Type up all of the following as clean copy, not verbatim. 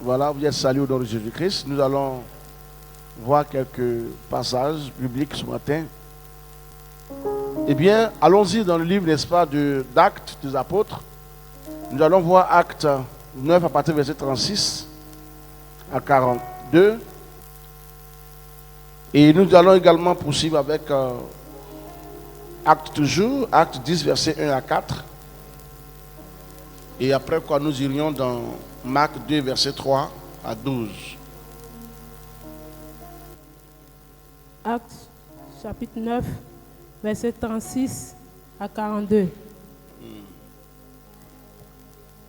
Voilà, vous êtes salués au nom de Jésus-Christ. Nous allons voir quelques passages bibliques ce matin. Eh bien, allons-y dans le livre, n'est-ce pas, d'Actes des Apôtres. Nous allons voir Actes 9 à partir du verset 36 à 42. Et nous allons également poursuivre avec Actes toujours, Actes 10, verset 1 à 4. Et après quoi, nous irions dans Marc 2, verset 3 à 12. Actes chapitre 9, verset 36 à 42.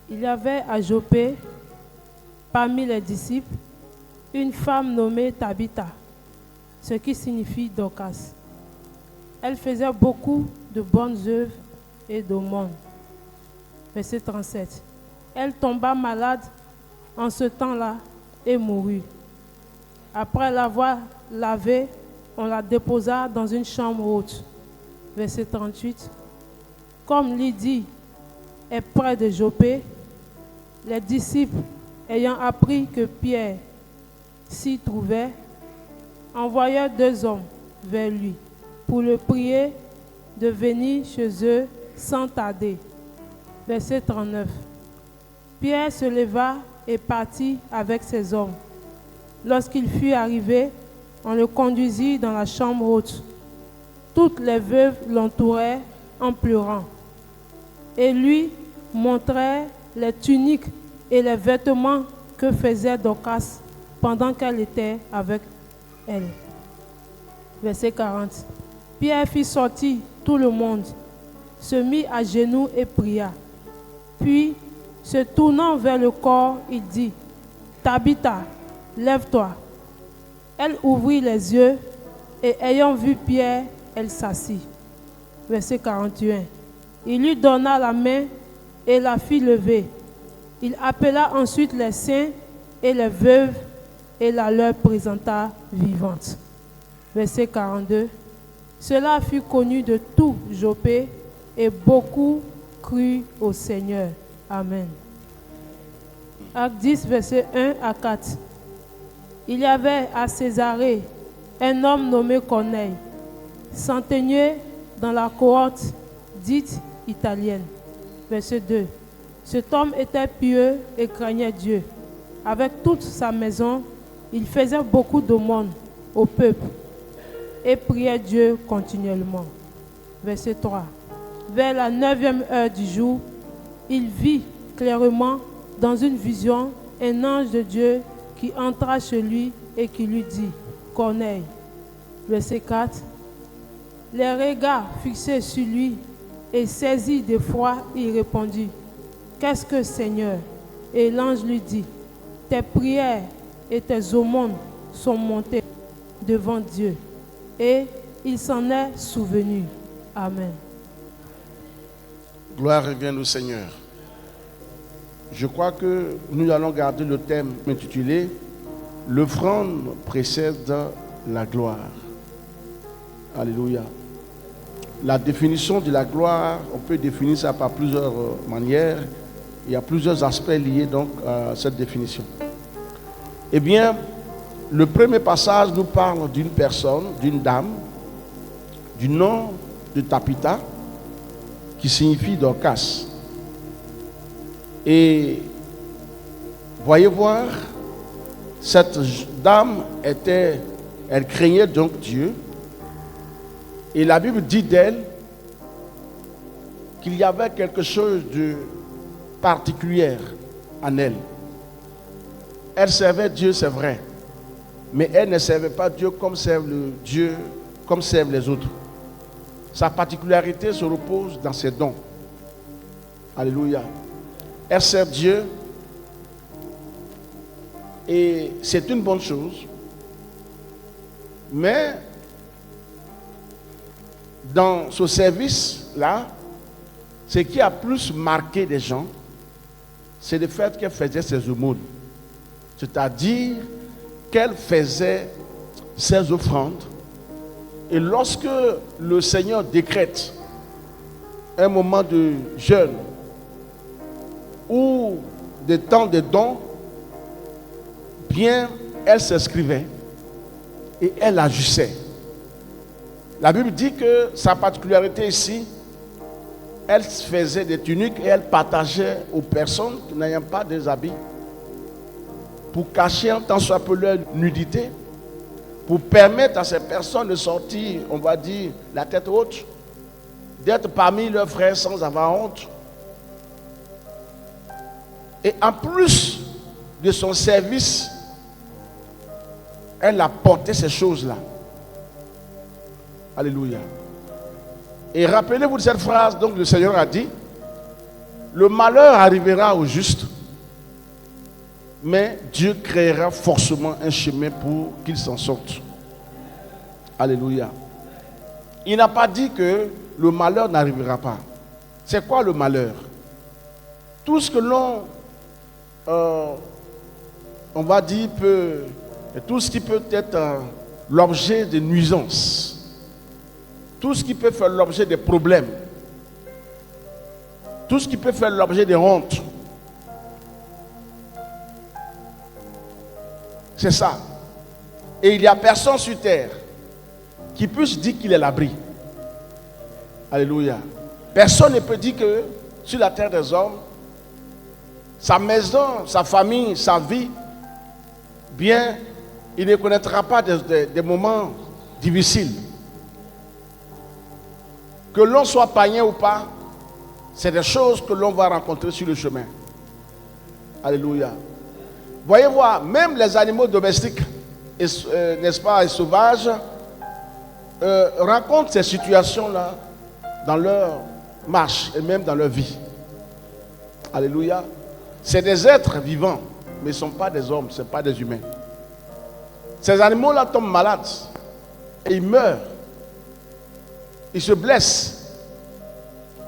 Il y avait à Joppé, parmi les disciples, une femme nommée Tabitha, ce qui signifie Dorcas. Elle faisait beaucoup de bonnes œuvres et d'aumônes. Verset 37. Elle tomba malade en ce temps-là et mourut. Après l'avoir lavée, on la déposa dans une chambre haute. Verset 38. Comme Lydie est près de Joppé, les disciples, ayant appris que Pierre s'y trouvait, envoyèrent 2 hommes vers lui pour le prier de venir chez eux sans tarder. Verset 39. Pierre se leva et partit avec ses hommes. Lorsqu'il fut arrivé, on le conduisit dans la chambre haute. Toutes les veuves l'entouraient en pleurant et lui montraient les tuniques et les vêtements que faisait Dorcas pendant qu'elle était avec elle. Verset 40. Pierre fit sortir tout le monde, se mit à genoux et pria. Puis, se tournant vers le corps, il dit, « Tabitha, lève-toi. » Elle ouvrit les yeux et ayant vu Pierre, elle s'assit. Verset 41. Il lui donna la main et la fit lever. Il appela ensuite les saints et les veuves et la leur présenta vivante. Verset 42. Cela fut connu de tout Joppé et beaucoup crurent au Seigneur. Amen. Acte 10, verset 1 à 4. Il y avait à Césarée un homme nommé Corneille, centenier dans la cohorte dite italienne. Verset 2. Cet homme était pieux et craignait Dieu. Avec toute sa maison, il faisait beaucoup d'aumônes au peuple et priait Dieu continuellement. Verset 3. Vers la 9e heure du jour, il vit clairement dans une vision un ange de Dieu qui entra chez lui et qui lui dit, « Corneille. » Verset 4. Les regards fixés sur lui et saisi d'effroi, il répondit, « Qu'est-ce que, Seigneur ?» Et l'ange lui dit, « Tes prières et tes aumônes sont montées devant Dieu. » Et il s'en est souvenu. Amen. Gloire revienne au Seigneur. Je crois que nous allons garder le thème intitulé « L'offrande précède la gloire ». Alléluia. La définition de la gloire, on peut définir ça par plusieurs manières. Il y a plusieurs aspects liés donc à cette définition. Eh bien, le premier passage nous parle d'une personne, d'une dame, du nom de Tabitha, qui signifie Dorcas. Et voyez voir, cette dame elle craignait donc Dieu. Et la Bible dit d'elle qu'il y avait quelque chose de particulier en elle. Elle servait Dieu, c'est vrai, mais elle ne servait pas Dieu comme servent les autres. Sa particularité se repose dans ses dons. Alléluia. Elle sert Dieu et c'est une bonne chose. Mais dans ce service-là, ce qui a plus marqué les gens, c'est le fait qu'elle faisait ses aumônes. C'est-à-dire qu'elle faisait ses offrandes. Et lorsque le Seigneur décrète un moment de jeûne ou des temps de dons, bien, elle s'inscrivait et elle agissait. La Bible dit que sa particularité ici, elle faisait des tuniques et elle partageait aux personnes qui n'ayant pas des habits pour cacher en tant soit peu leur nudité, pour permettre à ces personnes de sortir, on va dire, la tête haute, d'être parmi leurs frères sans avoir honte. Et en plus de son service, elle a porté ces choses-là. Alléluia. Et rappelez-vous de cette phrase, donc le Seigneur a dit, le malheur arrivera au juste, mais Dieu créera forcément un chemin pour qu'il s'en sorte. Alléluia. Il n'a pas dit que le malheur n'arrivera pas. C'est quoi le malheur? Tout ce que l'on, on va dire, tout ce qui peut être l'objet de nuisances, tout ce qui peut faire l'objet des problèmes, tout ce qui peut faire l'objet des hontes. C'est ça. Et il n'y a personne sur terre qui puisse dire qu'il est l'abri. Alléluia. Personne ne peut dire que sur la terre des hommes, sa maison, sa famille, sa vie, bien, il ne connaîtra pas des moments difficiles. Que l'on soit païen ou pas, c'est des choses que l'on va rencontrer sur le chemin. Alléluia. Voyez voir, même les animaux domestiques, n'est-ce pas, et sauvages, rencontrent ces situations-là dans leur marche et même dans leur vie. Alléluia. C'est des êtres vivants, mais ils ne sont pas des hommes, ce ne sont pas des humains. Ces animaux-là tombent malades et ils meurent. Ils se blessent.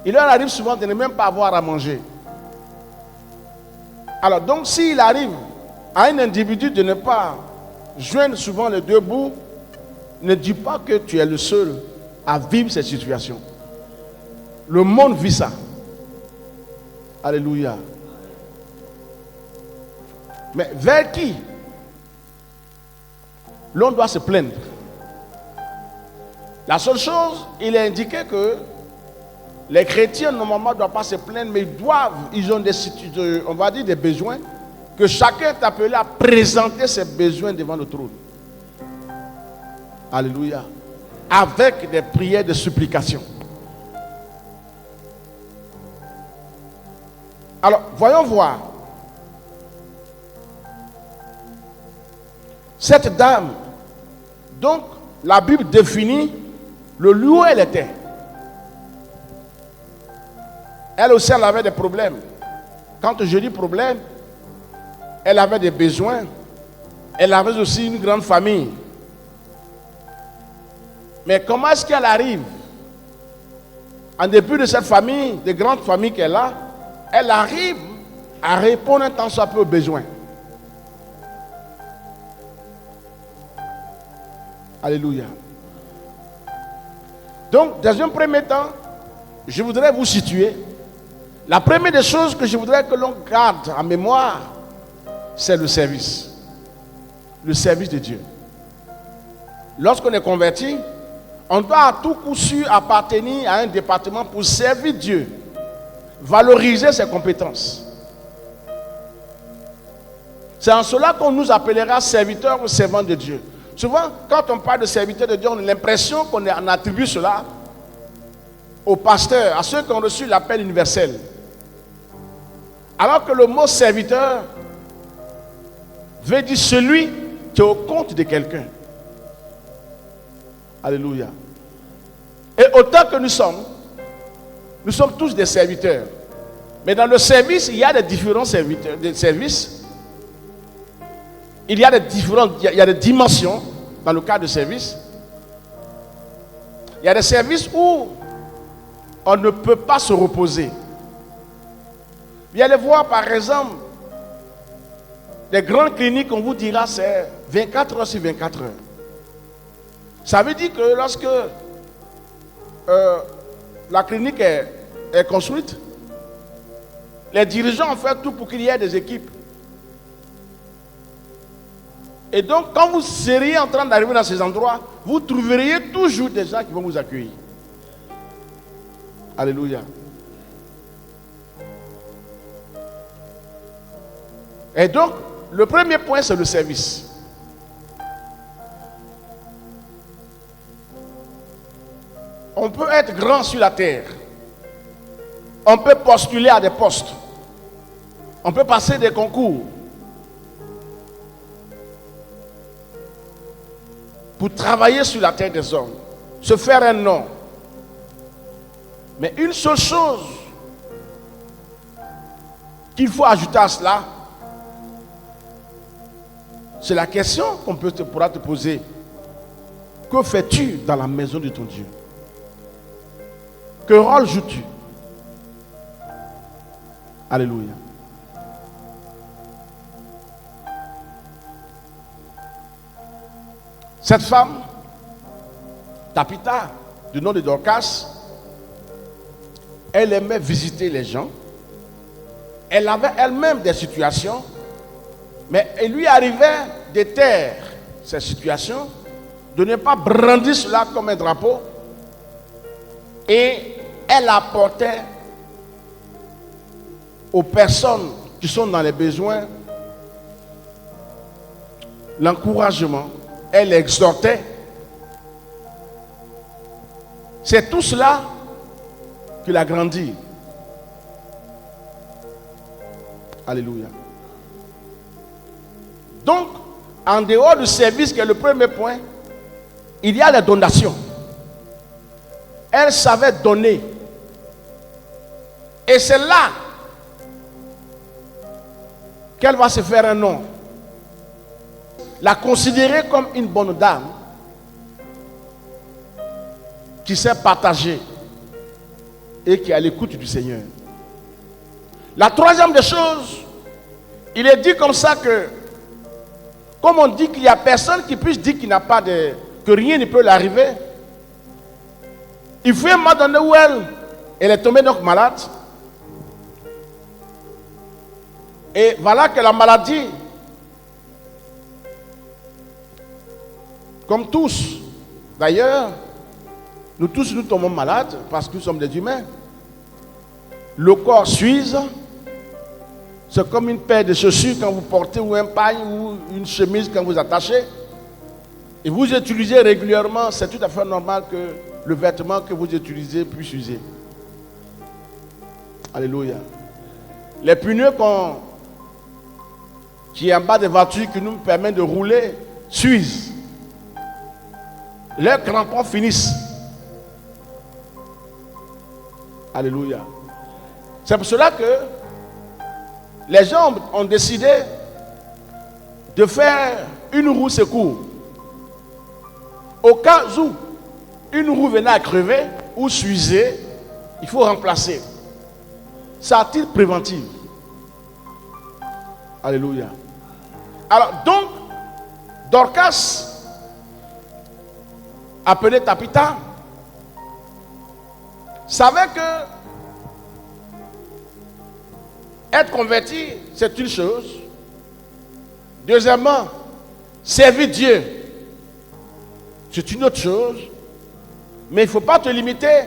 Il leur arrive souvent de ne même pas avoir à manger. Alors donc s'il arrive à un individu de ne pas joindre souvent les deux bouts, ne dis pas que tu es le seul à vivre cette situation. Le monde vit ça. Alléluia. Mais vers qui l'on doit se plaindre? La seule chose, il est indiqué que les chrétiens normalement ne doivent pas se plaindre, mais ils ont on va dire des besoins, que chacun est appelé à présenter ses besoins devant le trône. Alléluia. Avec des prières de supplication. Alors, voyons voir. Cette dame, donc, la Bible définit le lieu où elle était. Elle aussi, elle avait des problèmes. Quand je dis problème, elle avait des besoins. Elle avait aussi une grande famille. Mais comment est-ce qu'elle arrive, en dépit de cette famille, de grande famille qu'elle a, elle arrive à répondre un tant soit peu aux besoins. Alléluia. Donc, dans un premier temps, je voudrais vous situer. La première des choses que je voudrais que l'on garde en mémoire, c'est le service. Le service de Dieu. Lorsqu'on est converti, on doit à tout coup sûr appartenir à un département pour servir Dieu. Valoriser ses compétences. C'est en cela qu'on nous appellera serviteurs ou servants de Dieu. Souvent, quand on parle de serviteurs de Dieu, on a l'impression qu'on attribue cela aux pasteurs, à ceux qui ont reçu l'appel universel. Alors que le mot serviteur veut dire celui qui est au compte de quelqu'un. Alléluia. Et autant que nous sommes tous des serviteurs. Mais dans le service, il y a des différents serviteurs, des services. Il y a des dimensions dans le cadre de service. Il y a des services où on ne peut pas se reposer. Vous allez voir par exemple des grandes cliniques, on vous dira c'est 24 heures sur 24 heures. Ça veut dire que lorsque la clinique est construite, les dirigeants ont fait tout pour qu'il y ait des équipes. Et donc, quand vous seriez en train d'arriver dans ces endroits, vous trouveriez toujours des gens qui vont vous accueillir. Alléluia. Et donc, le premier point, c'est le service. On peut être grand sur la terre. On peut postuler à des postes. On peut passer des concours. Pour travailler sur la terre des hommes. Se faire un nom. Mais une seule chose qu'il faut ajouter à cela, c'est la question qu'on pourra te poser. Que fais-tu dans la maison de ton Dieu? Que rôle joues-tu? Alléluia. Cette femme, Tabitha, du nom de Dorcas, elle aimait visiter les gens. Elle avait elle-même des situations, mais il lui arrivait de taire ces situations, de ne pas brandir cela comme un drapeau, et elle apportait aux personnes qui sont dans les besoins l'encouragement, elle exhortait. C'est tout cela qu'il a grandi. Alléluia. Donc, en dehors du service qui est le premier point, il y a les donations. Elle savait donner. Et c'est là qu'elle va se faire un nom. La considérer comme une bonne dame qui sait partager et qui est à l'écoute du Seigneur. La troisième des choses, il est dit comme ça que, comme on dit qu'il n'y a personne qui puisse dire qu'il n'a pas de, que rien ne peut l'arriver. Il fut un moment donné où elle est tombée donc malade. Et voilà que la maladie, comme tous, d'ailleurs, nous tous nous tombons malades parce que nous sommes des humains. Le corps s'use. C'est comme une paire de chaussures quand vous portez, ou un pagne, ou une chemise quand vous attachez. Et vous utilisez régulièrement, c'est tout à fait normal que le vêtement que vous utilisez puisse user. Alléluia. Les pneus qui est en bas des voitures qui nous permettent de rouler s'usent. Leurs crampons finissent. Alléluia. C'est pour cela que les gens ont décidé de faire une roue secours. Au cas où une roue venait à crever ou s'user, il faut remplacer. C'est à titre préventif. Alléluia. Alors donc, Dorcas, appelée Tabitha, savait que être converti, c'est une chose. Deuxièmement, servir Dieu, c'est une autre chose. Mais il ne faut pas te limiter.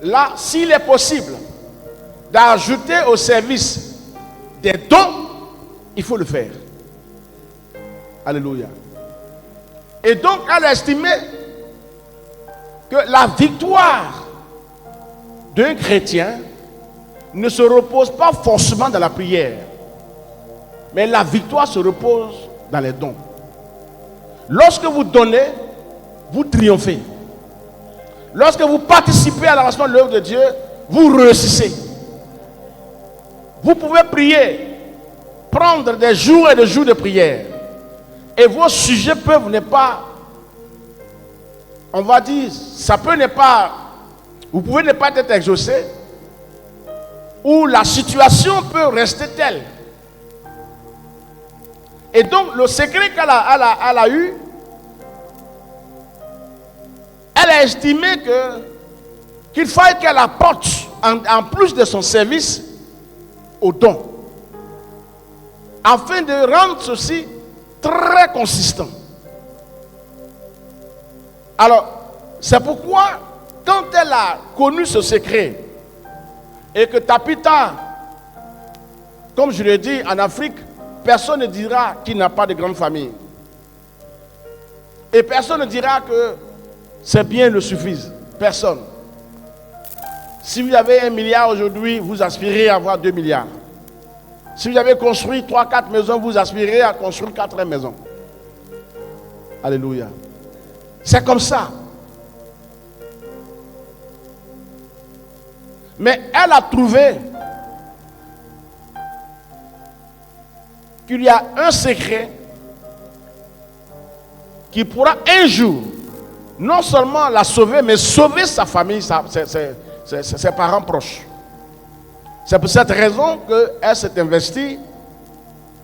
Là, s'il est possible d'ajouter au service des dons, il faut le faire. Alléluia. Et donc, elle a estimé que la victoire d'un chrétien ne se repose pas forcément dans la prière, mais la victoire se repose dans les dons. Lorsque vous donnez, vous triomphez. Lorsque vous participez à l'avancement de l'œuvre de Dieu, vous réussissez. Vous pouvez prier, prendre des jours et des jours de prière, et vos sujets peuvent ne pas, on va dire, ça peut ne pas, vous pouvez ne pas être exaucé, ou la situation peut rester telle. Et donc, le secret qu'elle a eu, elle a estimé qu'il fallait qu'elle apporte, en plus de son service, au don. afin de rendre ceci très consistant. Alors, c'est pourquoi, quand elle a connu ce secret, et que Tabitha, comme je l'ai dit, en Afrique, personne ne dira qu'il n'a pas de grande famille. Et personne ne dira que ses biens le suffisent. Personne. Si vous avez 1 milliard aujourd'hui, vous aspirez à avoir 2 milliards. Si vous avez construit 3-4 maisons, vous aspirez à construire 4 maisons. Alléluia. C'est comme ça. Mais elle a trouvé qu'il y a un secret qui pourra un jour non seulement la sauver, mais sauver sa famille, ses parents proches. C'est pour cette raison qu'elle s'est investie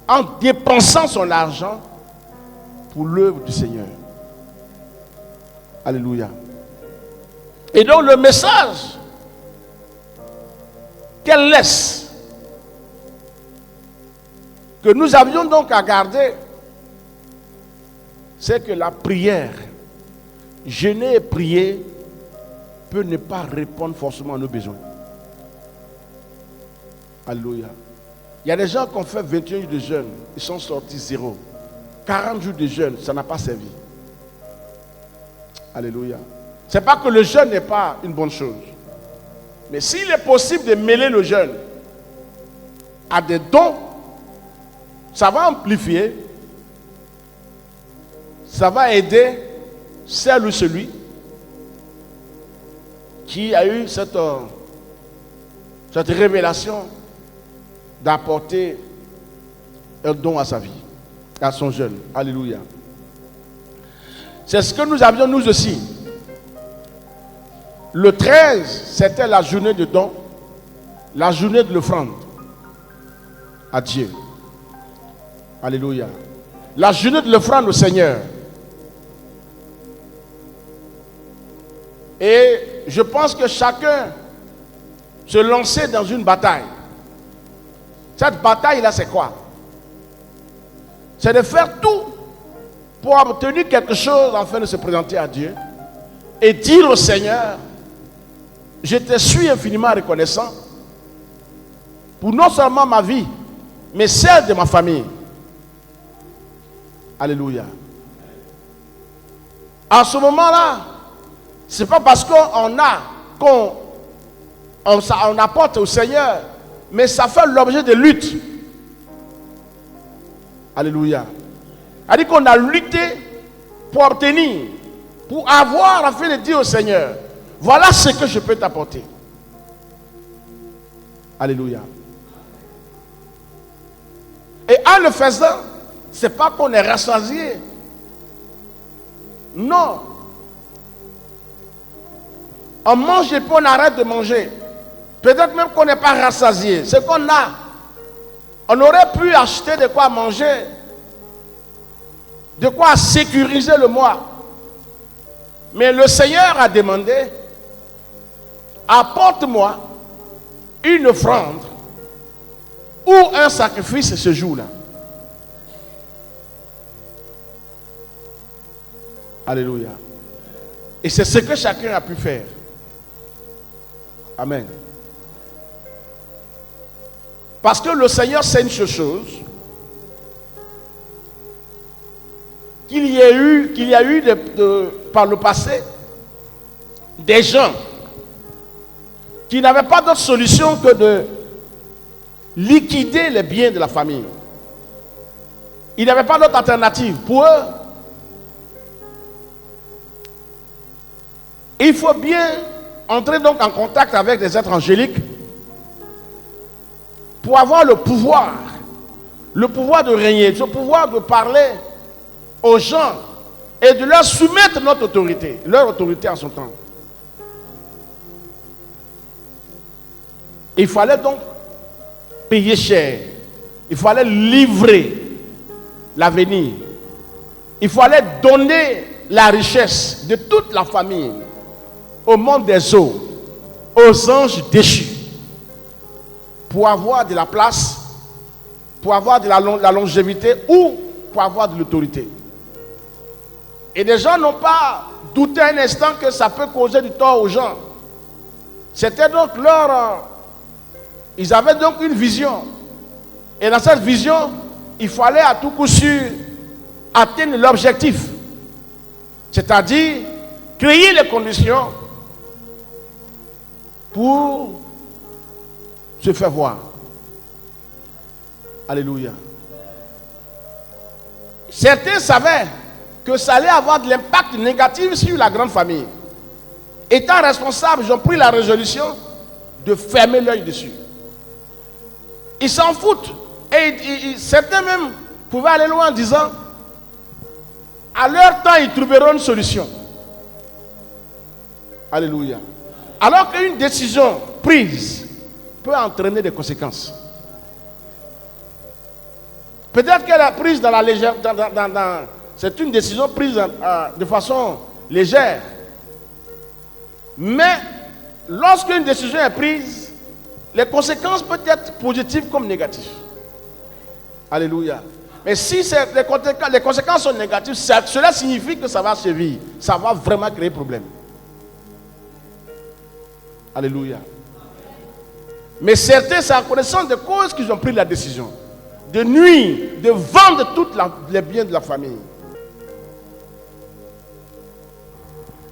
en dépensant son argent pour l'œuvre du Seigneur. Alléluia. Et donc le message qu'elle laisse, que nous avions donc à garder, c'est que la prière, jeûner et prier, peut ne pas répondre forcément à nos besoins. Alléluia. Il y a des gens qui ont fait 21 jours de jeûne, ils sont sortis 0. 40 jours de jeûne, ça n'a pas servi. Alléluia. C'est pas que le jeûne n'est pas une bonne chose. Mais s'il est possible de mêler le jeûne à des dons, ça va amplifier, ça va aider celle ou celui qui a eu cette révélation d'apporter un don à sa vie, à son jeûne. Alléluia. C'est ce que nous avions nous aussi. Le 13, c'était la journée de don, la journée de l'offrande à Dieu. Alléluia. La journée de l'offrande au Seigneur. Et je pense que chacun se lançait dans une bataille. Cette bataille-là, c'est quoi? C'est de faire tout pour obtenir quelque chose afin de se présenter à Dieu et dire au Seigneur: je te suis infiniment reconnaissant pour non seulement ma vie, mais celle de ma famille. Alléluia. À ce moment-là, ce n'est pas parce qu'on apporte au Seigneur, mais ça fait l'objet de lutte. Alléluia. C'est-à-dire qu'on a lutté pour obtenir, pour avoir, afin de dire au Seigneur: voilà ce que je peux t'apporter. Alléluia. Et en le faisant, ce n'est pas qu'on est rassasié. Non. On mange et puis on arrête de manger. Peut-être même qu'on n'est pas rassasié. Ce qu'on a, on aurait pu acheter de quoi manger, de quoi sécuriser le mois. Mais le Seigneur a demandé: apporte-moi une offrande ou un sacrifice ce jour-là. Alléluia. Et c'est ce que chacun a pu faire. Amen. Parce que le Seigneur sait une chose, qu'il y a eu par le passé des gens qui n'avaient pas d'autre solution que de liquider les biens de la famille. Ils n'avaient pas d'autre alternative. Pour eux, il faut bien entrer donc en contact avec des êtres angéliques pour avoir le pouvoir de régner, le pouvoir de parler aux gens et de leur soumettre notre autorité, leur autorité en son temps. Il fallait donc payer cher. Il fallait livrer l'avenir. Il fallait donner la richesse de toute la famille au monde des eaux, aux anges déchus, pour avoir de la place pour avoir de la longévité ou pour avoir de l'autorité. Et les gens n'ont pas douté un instant que ça peut causer du tort aux gens. C'était donc ils avaient donc une vision. Et dans cette vision, il fallait à tout coup sûr atteindre l'objectif. C'est-à-dire créer les conditions pour se faire voir. Alléluia. Certains savaient que ça allait avoir de l'impact négatif sur la grande famille. Étant responsables, ils ont pris la résolution de fermer l'œil dessus. Ils s'en foutent. Et certains même pouvaient aller loin en disant, à leur temps, ils trouveront une solution. Alléluia. Alors qu'une décision prise peut entraîner des conséquences. Peut-être qu'elle est prise dans la légère, c'est une décision prise de façon légère. Mais lorsqu'une décision est prise, les conséquences peuvent être positives comme négatives. Alléluia. Mais si les conséquences sont négatives, cela signifie que ça va sévir. Ça va vraiment créer problème. Alléluia. Mais certains, c'est en connaissance de cause qu'ils ont pris la décision de nuire, de vendre tous les biens de la famille.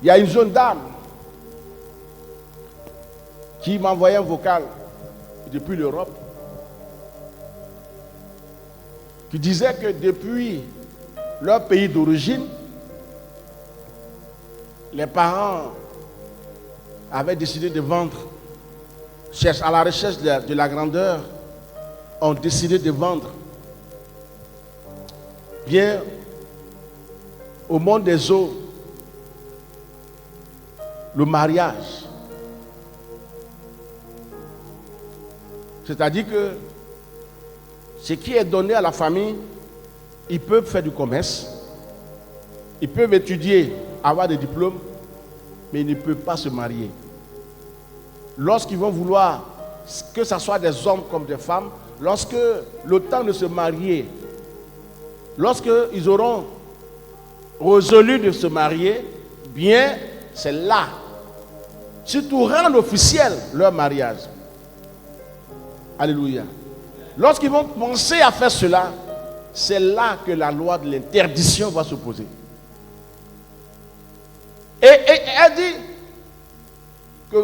Il y a une jeune dame qui m'a envoyé un vocal depuis l'Europe qui disait que depuis leur pays d'origine, les parents avaient décidé de vendre, à la recherche de la grandeur, ont décidé de vendre bien au monde des eaux le mariage. C'est-à-dire que ce qui est donné à la famille, ils peuvent faire du commerce, ils peuvent étudier, avoir des diplômes, mais ils ne peuvent pas se marier. Lorsqu'ils vont vouloir que ce soit des hommes comme des femmes, lorsque le temps de se marier, lorsqu'ils auront résolu de se marier, bien, c'est là, surtout rendre officiel leur mariage. Alléluia. Lorsqu'ils vont penser à faire cela, c'est là que la loi de l'interdiction va s'opposer. Et elle dit que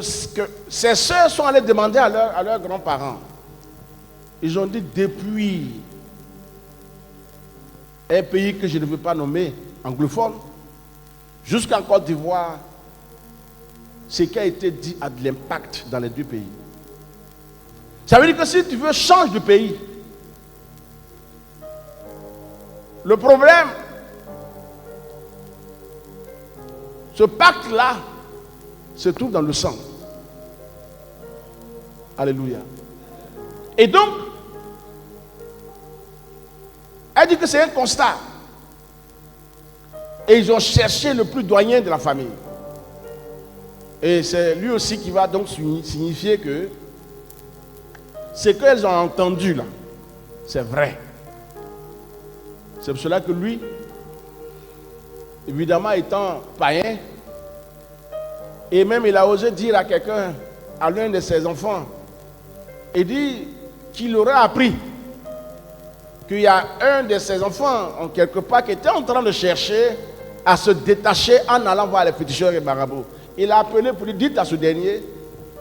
ses sœurs sont allées demander à leurs grands-parents. Ils ont dit depuis un pays que je ne veux pas nommer, anglophone, jusqu'en Côte d'Ivoire, ce qui a été dit a de l'impact dans les deux pays. Ça veut dire que si tu veux changer de pays, le problème, ce pacte-là se trouve dans le sang. Alléluia. Et donc, elle dit que c'est un constat. Et ils ont cherché le plus doyen de la famille. Et c'est lui aussi qui va donc signifier que ce qu'elles ont entendu là, c'est vrai. C'est pour cela que lui, évidemment étant païen, et même il a osé dire à quelqu'un, à l'un de ses enfants, il dit qu'il aurait appris qu'il y a un de ses enfants, en quelque part, qui était en train de chercher à se détacher en allant voir les féticheurs et marabouts. Il a appelé pour lui dire à ce dernier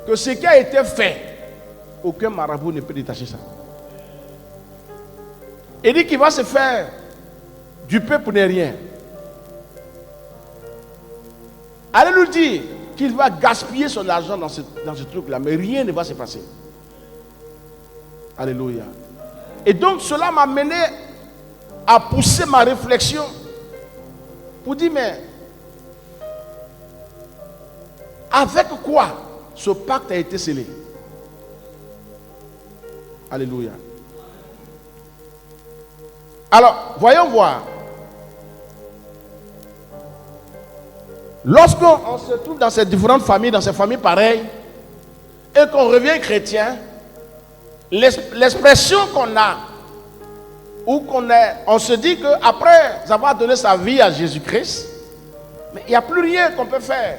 que ce qui a été fait, aucun marabout ne peut détacher ça. Il dit qu'il va se faire duper pour ne rien. Allez lui dire qu'il va gaspiller son argent dans ce truc-là, mais rien ne va se passer. Alléluia. Et donc cela m'a mené à pousser ma réflexion pour dire, mais avec quoi ce pacte a été scellé? Alléluia. Alors, voyons voir. Lorsqu'on se trouve dans ces différentes familles, dans ces familles pareilles, et qu'on revient chrétien, l'expression qu'on a où on se dit qu'après avoir donné sa vie à Jésus-Christ, mais il n'y a plus rien qu'on peut faire.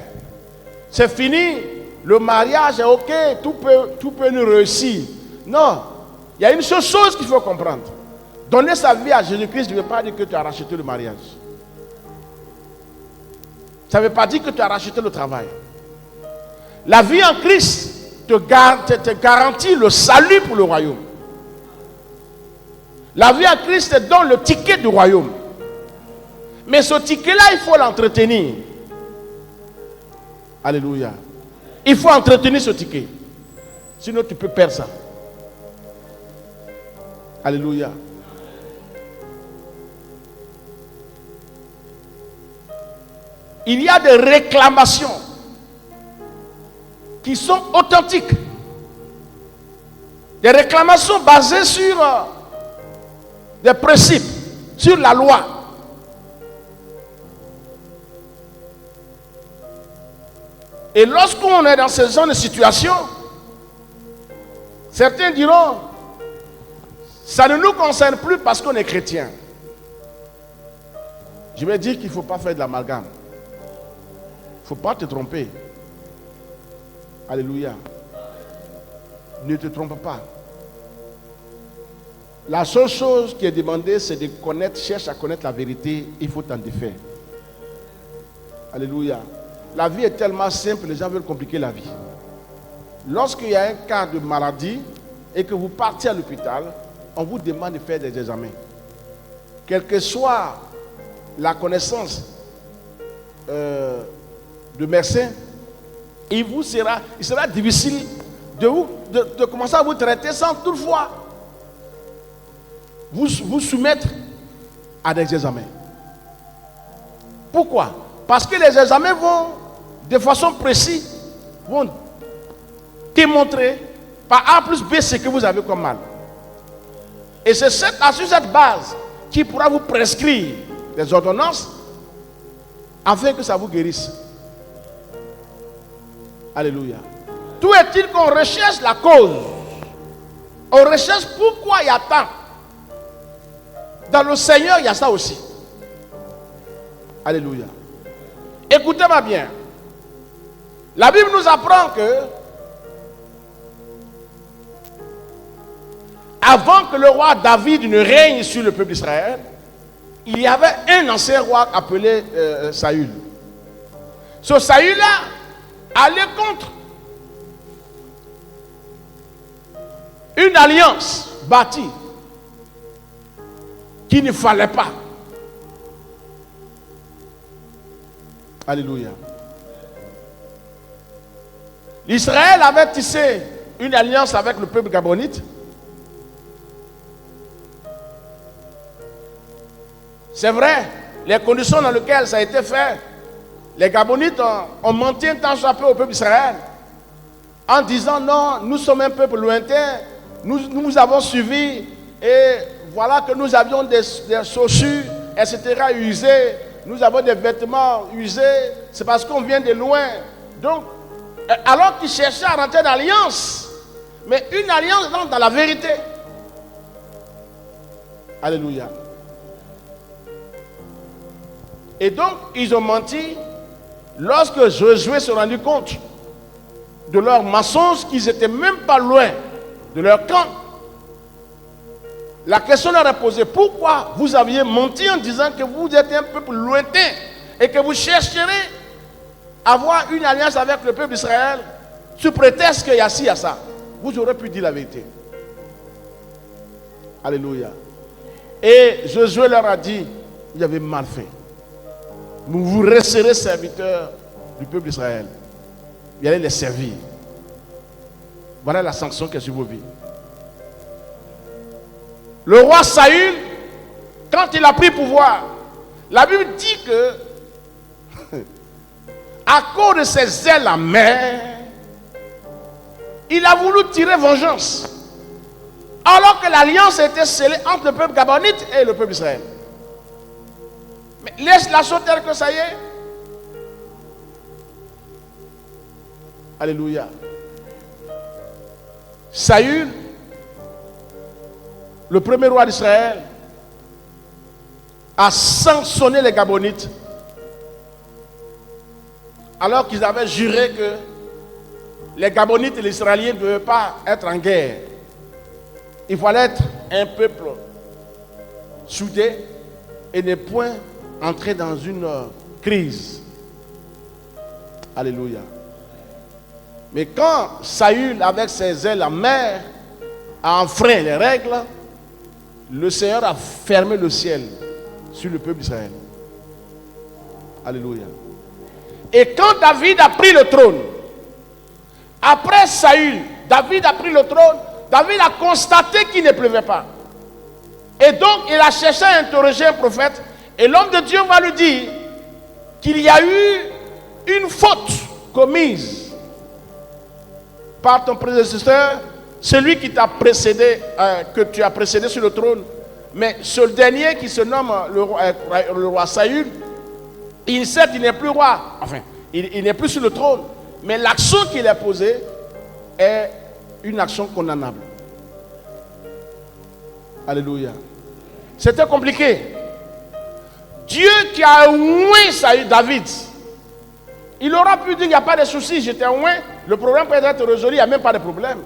C'est fini, le mariage est ok, tout peut nous réussir. Non, il y a une seule chose qu'il faut comprendre. Donner sa vie à Jésus-Christ ne veut pas dire que tu as racheté le mariage. Ça ne veut pas dire que tu as racheté le travail. La vie en Christ te garantit le salut pour le royaume. La vie en Christ te donne le ticket du royaume. Mais ce ticket-là, il faut l'entretenir. Alléluia. Il faut entretenir ce ticket. Sinon, tu peux perdre ça. Alléluia. Il y a des réclamations qui sont authentiques. Des réclamations basées sur des principes, sur la loi. Et lorsqu'on est dans ce genre de situation, certains diront, ça ne nous concerne plus parce qu'on est chrétien. Je vais dire qu'il ne faut pas faire de l'amalgame. Il ne faut pas te tromper. Alléluia. Ne te trompe pas. La seule chose qui est demandée, c'est de connaître, cherche à connaître la vérité, il faut t'en défaire. Alléluia. La vie est tellement simple, les gens veulent compliquer la vie. Lorsqu'il y a un cas de maladie et que vous partez à l'hôpital, on vous demande de faire des examens. Quelle que soit la connaissance de médecin, il sera difficile de commencer à vous traiter sans toutefois vous soumettre à des examens. Pourquoi? Parce que les examens vont, de façon précise, vont démontrer par A plus B ce que vous avez comme mal. Et c'est sur cette base qui pourra vous prescrire des ordonnances afin que ça vous guérisse. Alléluia. Tout est-il qu'on recherche la cause. On recherche pourquoi il y a tant. Dans le Seigneur, il y a ça aussi. Alléluia. Écoutez-moi bien. La Bible nous apprend que avant que le roi David ne règne sur le peuple d'Israël, il y avait un ancien roi appelé Saül. Ce Saül-là allait contre une alliance bâtie qu'il ne fallait pas. Alléluia. L'Israël avait tissé une alliance avec le peuple gabonite. C'est vrai, les conditions dans lesquelles ça a été fait, les Gabonites ont menti un temps soit peu au peuple d'Israël en disant non, nous sommes un peuple lointain, nous avons suivi et voilà que nous avions des chaussures, etc. usées, nous avons des vêtements usés, c'est parce qu'on vient de loin. Donc, alors qu'ils cherchaient à rentrer dans l'alliance, mais une alliance rentre dans la vérité. Alléluia. Et donc, ils ont menti lorsque Josué se rendit compte de leur mensonge, qu'ils n'étaient même pas loin de leur camp. La question leur est posée, pourquoi vous aviez menti en disant que vous êtes un peuple lointain et que vous chercherez à avoir une alliance avec le peuple d'Israël sous prétexte qu'il y a ci, il y a ça. Vous aurez pu dire la vérité. Alléluia. Et Josué leur a dit, vous avez mal fait. Vous resterez serviteurs du peuple d'Israël. Vous allez les servir. Voilà la sanction qui est sur vos vies. Le roi Saül, quand il a pris pouvoir, la Bible dit que à cause de ses ailes amères, il a voulu tirer vengeance. Alors que l'alliance était scellée entre le peuple gabonite et le peuple d'Israël. Mais laisse la chose telle que ça y est. Alléluia. Saül, le premier roi d'Israël, a sanctionné les Gabonites alors qu'ils avaient juré que les Gabonites et les Israéliens ne devaient pas être en guerre. Il fallait être un peuple soudé et ne point entrer dans une crise. Alléluia. Mais quand Saül, avec ses ailes amères, a enfreint les règles, le Seigneur a fermé le ciel sur le peuple d'Israël. Alléluia. Et quand David a pris le trône, après Saül, David a pris le trône, David a constaté qu'il ne pleuvait pas. Et donc il a cherché à interroger un prophète, et l'homme de Dieu va lui dire qu'il y a eu une faute commise par ton prédécesseur, celui qui t'a précédé, que tu as précédé sur le trône. Mais ce dernier qui se nomme le roi Saül, certes, il n'est plus roi, enfin, il n'est plus sur le trône, mais l'action qu'il a posée est une action condamnable. Alléluia. C'était compliqué. Dieu qui a oint Saül, David, il aura pu dire il n'y a pas de souci, j'étais oint, le problème peut être résolu, il n'y a même pas de problème.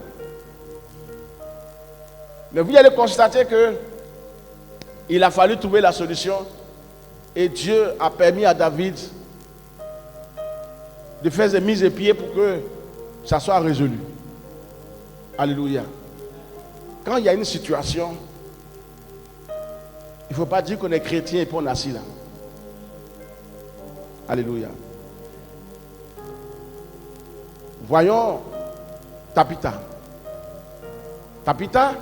Mais vous allez constater que il a fallu trouver la solution et Dieu a permis à David de faire des mises à pied pour que ça soit résolu. Alléluia. Quand il y a une situation, il ne faut pas dire qu'on est chrétien et puis on est assis là. Alléluia. Voyons Tabitha. Tabitha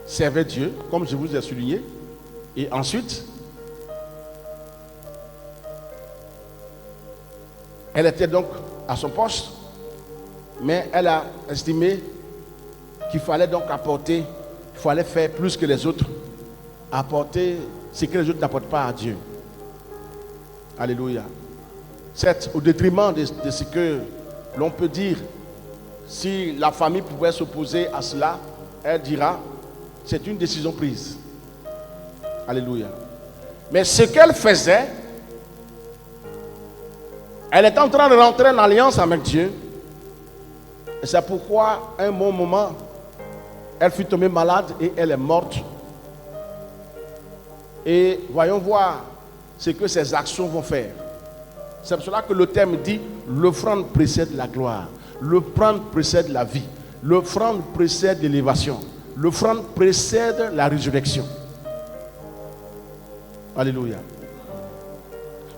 servait Dieu, comme je vous ai souligné. Et ensuite, elle était donc à son poste, mais elle a estimé qu'il fallait donc apporter, il fallait faire plus que les autres, apporter ce que les autres n'apportent pas à Dieu. Alléluia. C'est au détriment de ce que l'on peut dire. Si la famille pouvait s'opposer à cela, elle dira, c'est une décision prise. Alléluia. Mais ce qu'elle faisait, elle est en train de rentrer en alliance avec Dieu. Et c'est pourquoi, à un bon moment, elle fut tombée malade et elle est morte. Et voyons voir ce que ses actions vont faire. C'est pour cela que le terme dit, l'offrande précède la gloire. L'offrande précède la vie. L'offrande précède l'élévation. L'offrande précède la résurrection. Alléluia.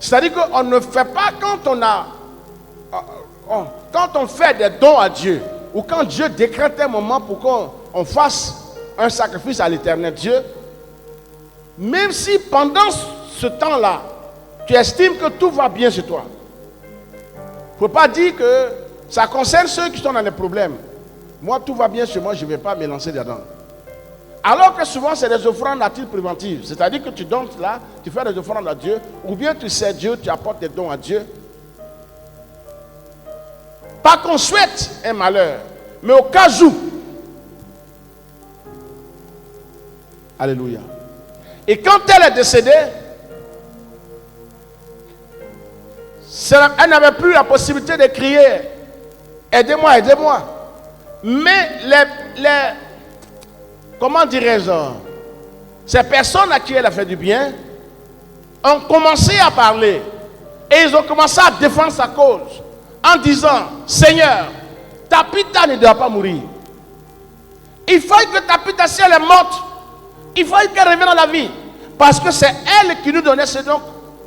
C'est-à-dire qu'on ne fait pas quand on fait des dons à Dieu, ou quand Dieu décrète un moment pour qu'on fasse un sacrifice à l'Éternel Dieu, même si pendant ce temps-là, tu estimes que tout va bien chez toi. Il ne faut pas dire que ça concerne ceux qui sont dans les problèmes. Moi, tout va bien chez moi, je ne vais pas me lancer dedans. Alors que souvent, c'est des offrandes à titre préventif. C'est-à-dire que tu donnes là, tu fais des offrandes à Dieu, ou bien tu sais Dieu, tu apportes des dons à Dieu. Pas qu'on souhaite un malheur, mais au cas où. Alléluia. Et quand elle est décédée, elle n'avait plus la possibilité de crier « Aidez-moi, aidez-moi ». Mais comment dirais-je, ces personnes à qui elle a fait du bien ont commencé à parler et ils ont commencé à défendre sa cause en disant « Seigneur, Tabitha ne doit pas mourir. Il faut que Tabitha, si elle est morte, il faut qu'elle revienne dans la vie. Parce que c'est elle qui nous donnait ce dont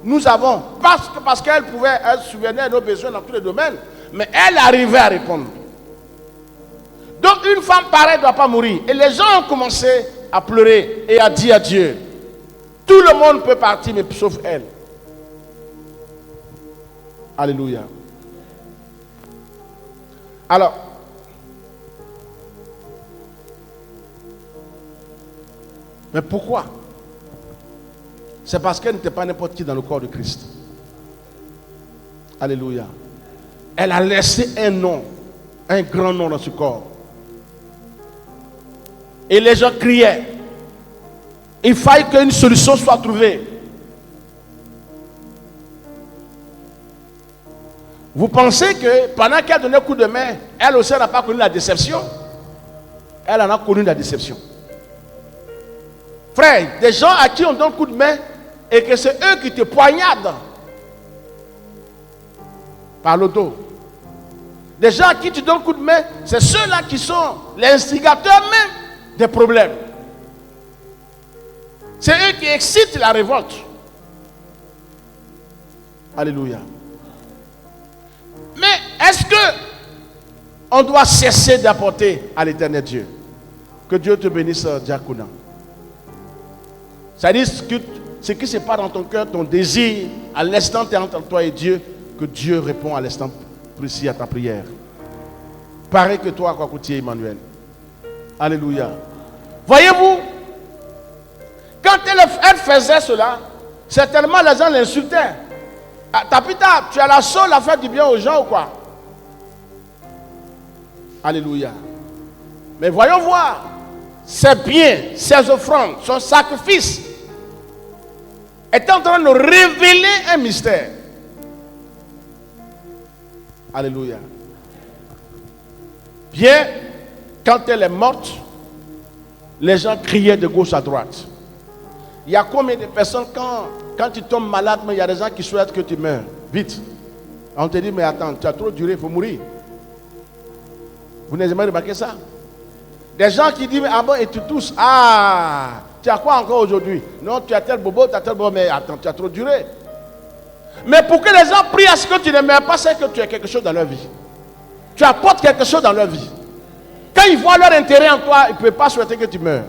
nous avons. Parce qu'elle pouvait, elle souvenait de nos besoins dans tous les domaines. Mais elle arrivait à répondre. Donc une femme pareille ne doit pas mourir. Et les gens ont commencé à pleurer et à dire à Dieu, tout le monde peut partir, mais sauf elle. Alléluia. Alors, mais pourquoi? C'est parce qu'elle n'était pas n'importe qui dans le corps de Christ. Alléluia. Elle a laissé un nom, un grand nom dans ce corps. Et les gens criaient. il faille qu'une solution soit trouvée. Vous pensez que pendant qu'elle donnait un coup de main, elle aussi n'a pas connu la déception? Elle en a connu la déception. Frère, des gens à qui on donne un coup de main et que c'est eux qui te poignardent par le dos. Des gens à qui tu donnes un coup de main, c'est ceux-là qui sont les instigateurs même des problèmes. C'est eux qui excitent la révolte. Alléluia. Mais est-ce que on doit cesser d'apporter à l'éternel Dieu? Que Dieu te bénisse, Diacouna. C'est-à-dire que ce qui se passe dans ton cœur, ton désir, à l'instant tu es entre toi et Dieu, que Dieu répond à l'instant précis à ta prière. Pareil que toi, Kwakoutier Emmanuel. Alléluia. Voyez-vous, quand elle faisait cela, certainement les gens l'insultaient. Ah, Tapita, tu es la seule à faire du bien aux gens ou quoi? Alléluia. Mais voyons voir, ses biens, ses offrandes, son sacrifice est en train de révéler un mystère. Alléluia. Bien, quand elle est morte, les gens criaient de gauche à droite. Il y a combien de personnes quand tu tombes malade, mais il y a des gens qui souhaitent que tu meurs. Vite. On te dit, mais attends, tu as trop duré, il faut mourir. Vous n'avez jamais remarqué ça? Des gens qui disent, ah bon, et tu tousses. Ah, tu as quoi encore aujourd'hui? Non, tu as tel bobo, mais attends, tu as trop duré. Mais pour que les gens prient à ce que tu ne meurs pas, c'est que tu as quelque chose dans leur vie. Tu apportes quelque chose dans leur vie. Quand ils voient leur intérêt en toi, ils ne peuvent pas souhaiter que tu meurs.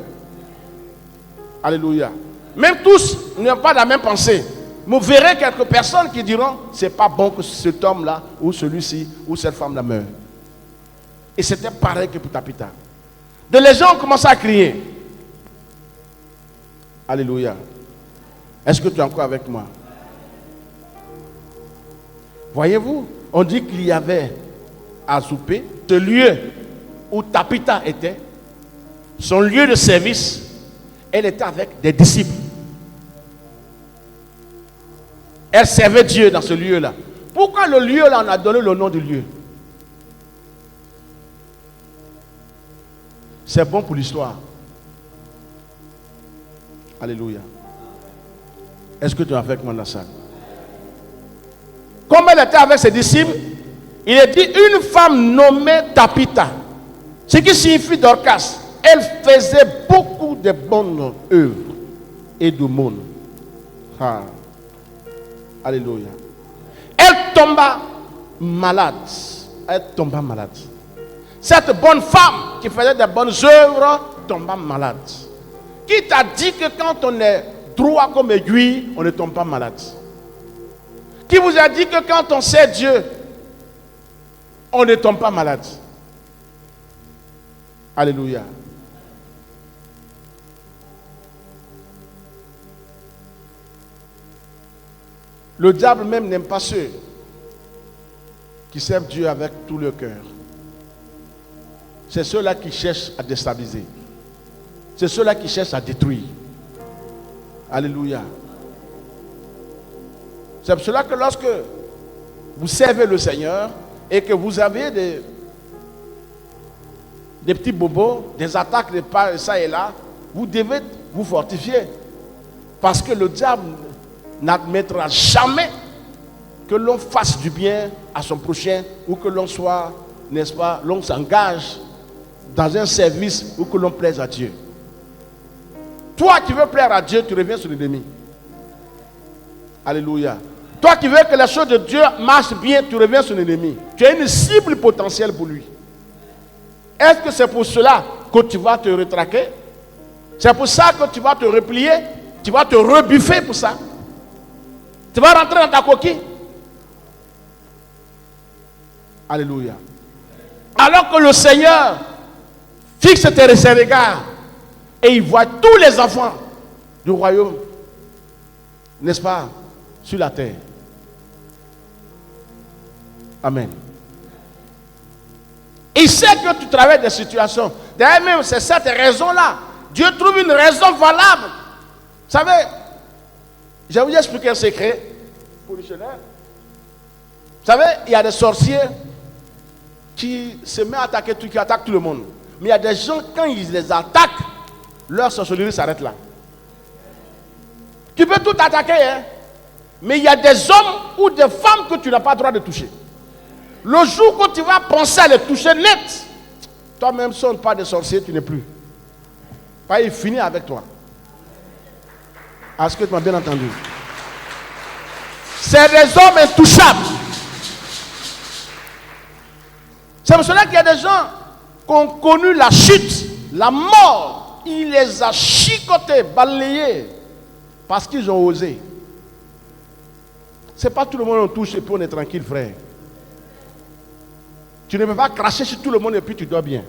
Alléluia. Même tous n'ont pas la même pensée. Vous verrez quelques personnes qui diront, c'est pas bon que cet homme-là, ou celui-ci, ou cette femme-là meure. Et c'était pareil que pour Tapita. Donc les gens ont commencé à crier. Alléluia. Est-ce que tu es encore avec moi? Voyez-vous, on dit qu'il y avait à Zoupé, ce lieu où Tapita était, son lieu de service, elle était avec des disciples. Elle servait Dieu dans ce lieu-là. Pourquoi le lieu-là, on a donné le nom du lieu? C'est bon pour l'histoire. Alléluia. Est-ce que tu es avec moi dans la salle? Comme elle était avec ses disciples, il est dit une femme nommée Tapita, ce qui signifie Dorcas. Elle faisait beaucoup de bonnes œuvres et de monde. Ah. Alléluia. Elle tomba malade. Elle tomba malade. Cette bonne femme qui faisait de bonnes œuvres tomba malade. Qui t'a dit que quand on est droit comme aiguille, on ne tombe pas malade? Qui vous a dit que quand on sait Dieu, on ne tombe pas malade? Alléluia. Le diable même n'aime pas ceux qui servent Dieu avec tout leur cœur. C'est ceux-là qui cherchent à déstabiliser. C'est ceux-là qui cherchent à détruire. Alléluia. C'est pour cela que lorsque vous servez le Seigneur et que vous avez des petits bobos, des attaques de part et ça et là, vous devez vous fortifier. Parce que le diable n'admettra jamais que l'on fasse du bien à son prochain ou que l'on soit, n'est-ce pas, l'on s'engage dans un service ou que l'on plaise à Dieu. Toi qui veux plaire à Dieu, tu reviens sur l'ennemi. Alléluia. Toi qui veux que les choses de Dieu marchent bien, tu reviens sur l'ennemi. Tu es une cible potentielle pour lui. Est-ce que c'est pour cela que tu vas te retraquer? C'est pour ça que tu vas te replier? Tu vas te rebuffer pour ça? Tu vas rentrer dans ta coquille? Alléluia. Alors que le Seigneur fixe ses regards et il voit tous les enfants du royaume, n'est-ce pas, sur la terre. Amen. Il sait que tu traverses des situations. D'ailleurs même, c'est cette raison-là. Dieu trouve une raison valable savez, je vais vous expliquer un secret polichinelle. Vous savez, il y a des sorciers qui se mettent à attaquer qui attaquent tout le monde. Mais il y a des gens, quand ils les attaquent, leur sorcellerie s'arrête là. Tu peux tout attaquer, hein? Mais il y a des hommes ou des femmes que tu n'as pas le droit de toucher. Le jour où tu vas penser à les toucher net, toi-même, sonne pas de sorcier, tu n'es plus. Pas il finit avec toi. Est-ce que tu m'as bien entendu? C'est des hommes intouchables. C'est pour cela qu'il y a des gens qui ont connu la chute, la mort. Il les a chicotés, balayés, parce qu'ils ont osé. Ce n'est pas tout le monde qu'on touche et puis on est tranquille, frère. Tu ne peux pas cracher sur tout le monde et puis tu dois bien.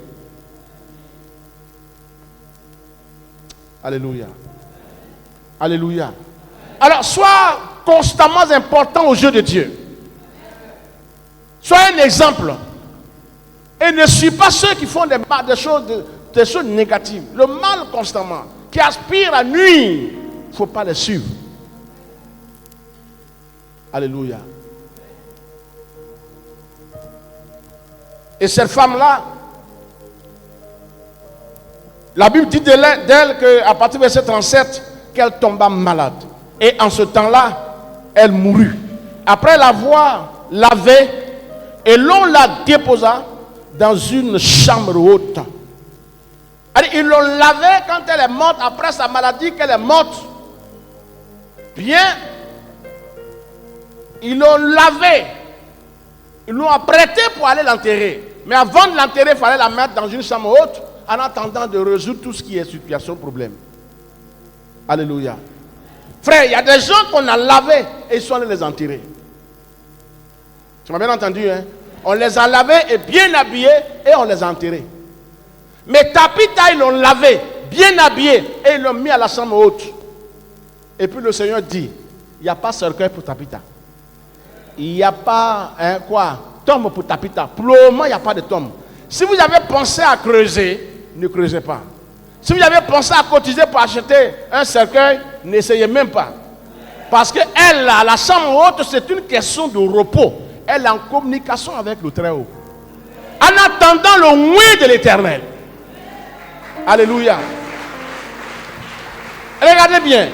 Alléluia. Alléluia. Alors, sois constamment important aux yeux de Dieu. Sois un exemple. Et ne suis pas ceux qui font des choses négatives. Le mal constamment, qui aspire à nuire. Il ne faut pas les suivre. Alléluia. Et cette femme-là, la Bible dit d'elle qu'à partir du verset 37, qu'elle tomba malade. Et en ce temps-là, elle mourut. Après l'avoir lavée, et l'on la déposa dans une chambre haute. Ils l'ont lavée quand elle est morte, après sa maladie, qu'elle est morte. Bien, ils l'ont lavée. Ils l'ont apprêtée pour aller l'enterrer. Mais avant de l'enterrer, il fallait la mettre dans une chambre haute en attendant de résoudre tout ce qui est situation, problème. Alléluia. Frère, il y a des gens qu'on a lavés et ils sont allés les enterrer. Tu m'as bien entendu, hein? On les a lavés et bien habillés et on les a enterrés. Mais Tabitha, ils l'ont lavé, bien habillé et ils l'ont mis à la chambre haute. Et puis le Seigneur dit, il n'y a pas cercueil pour Tabitha. Il n'y a pas, tombe pour Tabitha. Pour le moment, il n'y a pas de tombe. Si vous avez pensé à creuser, ne creusez pas. Si vous avez pensé à cotiser pour acheter un cercueil, n'essayez même pas. Parce qu'elle, la chambre haute, c'est une question de repos. Elle est en communication avec le Très-Haut. En attendant le oui de l'Éternel. Alléluia. Regardez bien.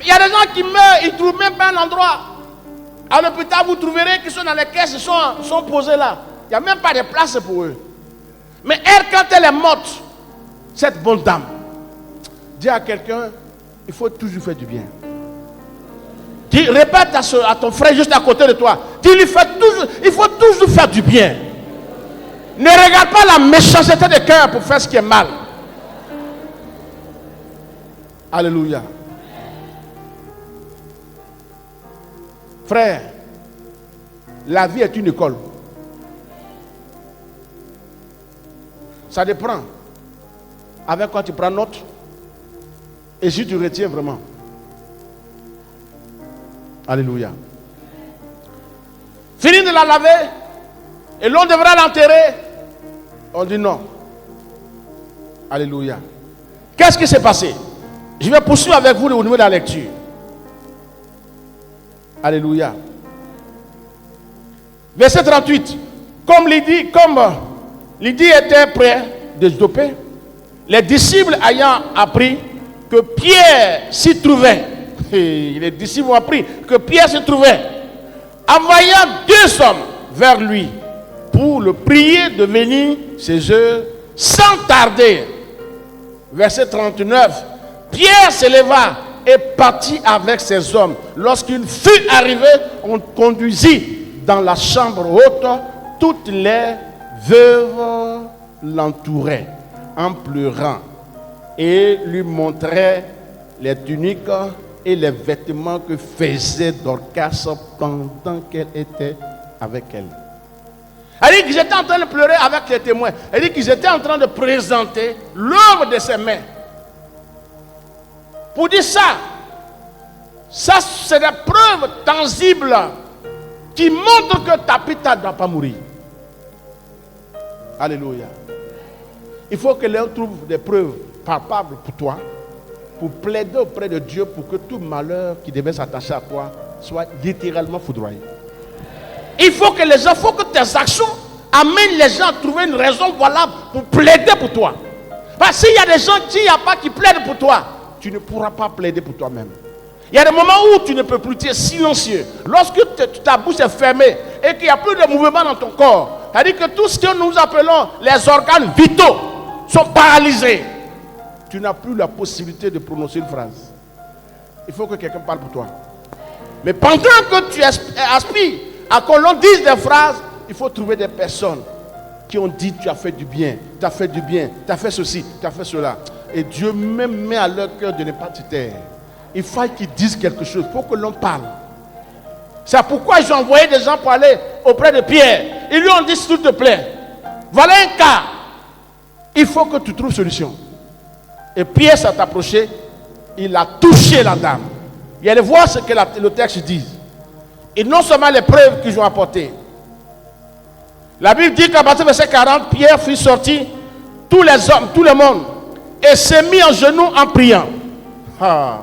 Il y a des gens qui meurent, ils ne trouvent même pas un endroit. À l'hôpital, vous trouverez qu'ils sont dans les caisses, ils sont posés là. Il n'y a même pas de place pour eux. Mais elle, quand elle est morte, cette bonne dame, dis à quelqu'un, il faut toujours faire du bien. Dis, répète à ton frère juste à côté de toi. Dis, il faut toujours faire du bien. Ne regarde pas la méchanceté de cœur pour faire ce qui est mal. Alléluia. Frère, la vie est une école. Ça dépend avec quoi tu prends note et si tu retiens vraiment. Alléluia. Fini de la laver et l'on devra l'enterrer. On dit non. Alléluia. Qu'est-ce qui s'est passé? Je vais poursuivre avec vous au niveau de la lecture. Alléluia. Verset 38. Comme Lydie était près de se doper, les disciples ayant appris que Pierre s'y trouvait, les disciples ont appris que Pierre s'y trouvait, envoyant 2 hommes vers lui pour le prier de venir chez eux sans tarder. Verset 39. Pierre se leva et partit avec ses hommes. Lorsqu'il fut arrivé, on conduisit dans la chambre haute. Toutes les veuves l'entouraient en pleurant et lui montraient les tuniques et les vêtements que faisait Dorcas pendant qu'elle était avec elle. Elle dit qu'ils étaient en train de pleurer avec les témoins. Elle dit qu'ils étaient en train de présenter l'œuvre de ses mains. Pour dire ça, c'est des preuves tangibles qui montrent que Tabitha ne doit pas mourir. Alléluia. Il faut que l'on trouve des preuves palpables pour toi pour plaider auprès de Dieu pour que tout malheur qui devait s'attacher à toi soit littéralement foudroyé. Il faut que tes actions amènent les gens à trouver une raison valable pour plaider pour toi. Parce qu'il y a des gens qui plaident pour toi, tu ne pourras pas plaider pour toi-même. Il y a des moments où tu ne peux plus, tu es silencieux. Lorsque ta bouche est fermée et qu'il n'y a plus de mouvement dans ton corps, c'est-à-dire que tout ce que nous appelons les organes vitaux sont paralysés. Tu n'as plus la possibilité de prononcer une phrase. Il faut que quelqu'un parle pour toi. Mais pendant que tu aspires à qu'on l'on dise des phrases, il faut trouver des personnes qui ont dit tu as fait du bien, tu as fait du bien, tu as fait ceci, tu as fait cela. Et Dieu même met à leur cœur de ne pas te taire. Il faut qu'ils disent quelque chose, il faut que l'on parle. C'est pourquoi j'ai envoyé des gens pour aller auprès de Pierre. Ils lui ont dit s'il te plaît, voilà un cas. Il faut que tu trouves solution. Et Pierre s'est approché, il a touché la dame. Il allait voir ce que le texte dit. Et non seulement les preuves qu'ils ont apportées. La Bible dit qu'à partir du verset 40, Pierre fit sortir tous les hommes, tout le monde, et s'est mis en genoux en priant. Ah,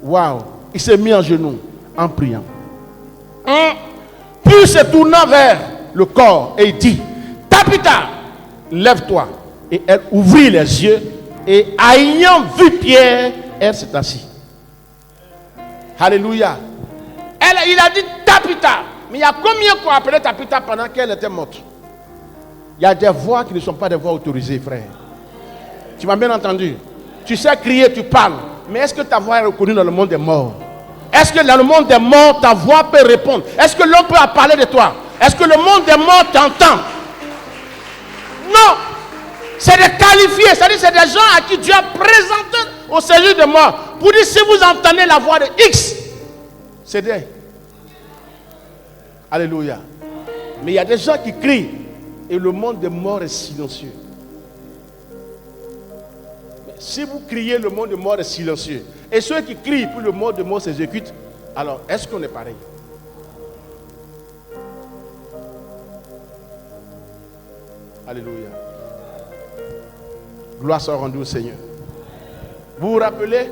waouh! Il s'est mis en genoux en priant. Puis se tournant vers le corps et il dit, Tabitha, lève-toi. Et elle ouvrit les yeux et ayant vu Pierre, elle s'est assise. Alléluia. Il a dit Tabitha. Mais il y a combien qu'on appelait Tabitha pendant qu'elle était morte? Il y a des voix qui ne sont pas des voix autorisées, frère. Tu m'as bien entendu? Tu sais crier, tu parles. Mais est-ce que ta voix est reconnue dans le monde des morts? Est-ce que dans le monde des morts, ta voix peut répondre? Est-ce que l'on peut parler de toi? Est-ce que le monde des morts t'entend? Non. C'est des qualifiés. C'est-à-dire c'est des gens à qui Dieu a présenté au séjour des morts. Pour dire si vous entendez la voix de X, c'est des... Alléluia. Mais il y a des gens qui crient et le monde des morts est silencieux. Mais si vous criez, le monde des morts est silencieux. Et ceux qui crient pour le monde des morts s'exécute, alors est-ce qu'on est pareil? Alléluia. Gloire soit rendue au Seigneur. Vous vous rappelez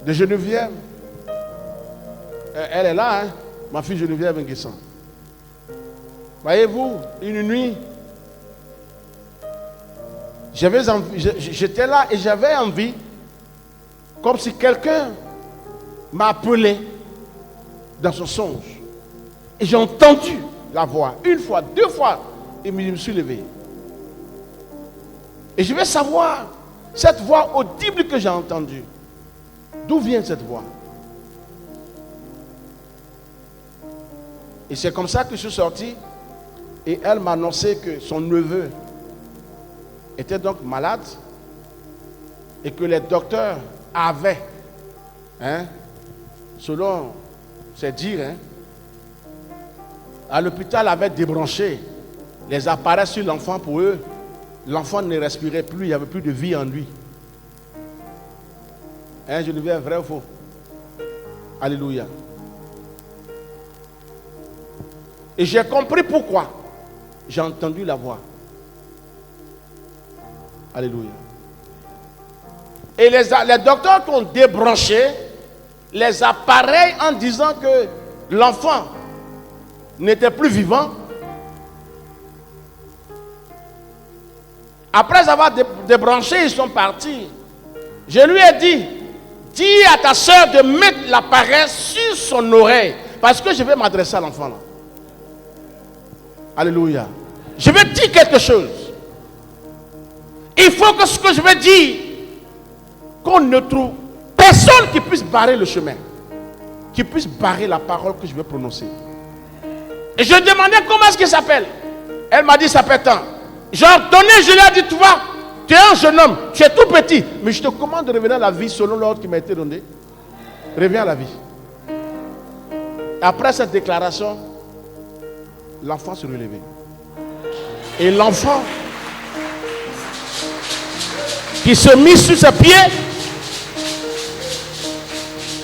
de Geneviève? Elle est là, hein? Ma fille Geneviève Nguessan. Voyez-vous, une nuit, j'étais là et j'avais envie, comme si quelqu'un m'appelait dans son songe. Et j'ai entendu la voix, une fois, deux fois, et je me suis levé. Et je vais savoir, cette voix audible que j'ai entendue, d'où vient cette voix? Et c'est comme ça que je suis sorti. Et elle m'a annoncé que son neveu était donc malade. Et que les docteurs avaient, selon ses dires, à l'hôpital avaient débranché les appareils sur l'enfant pour eux. L'enfant ne respirait plus, il n'y avait plus de vie en lui. Je ne viens vrai ou faux? Alléluia. Et j'ai compris pourquoi. J'ai entendu la voix. Alléluia. Et les docteurs qui ont débranché les appareils en disant que l'enfant n'était plus vivant. Après avoir débranché, ils sont partis. Je lui ai dit, dis à ta soeur de mettre l'appareil sur son oreille. Parce que je vais m'adresser à l'enfant là. Alléluia. Je vais dire quelque chose. Il faut que ce que je vais dire, qu'on ne trouve personne qui puisse barrer le chemin, qui puisse barrer la parole que je vais prononcer. Et je demandais comment est-ce qu'il s'appelle. Elle m'a dit, ça s'appelle tant. J'ai ordonné, je lui ai dit, tu vois, tu es un jeune homme, tu es tout petit, mais je te commande de revenir à la vie selon l'ordre qui m'a été donné. Reviens à la vie. Après cette déclaration, l'enfant se relevait. Et l'enfant qui se mit sur ses pieds,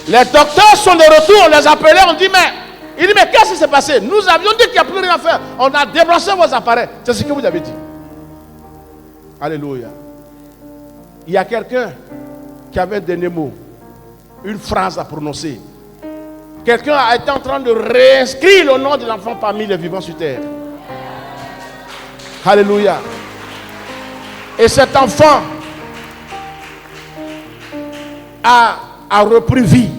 les docteurs sont de retour, on les appelait, on dit mais qu'est-ce qui s'est passé? Nous avions dit qu'il n'y a plus rien à faire. On a débranché vos appareils. C'est ce que vous avez dit. Alléluia. Il y a quelqu'un qui avait un dernier mot, une phrase à prononcer. Quelqu'un a été en train de réinscrire le nom de l'enfant parmi les vivants sur terre. Alléluia. Et cet enfant a repris vie.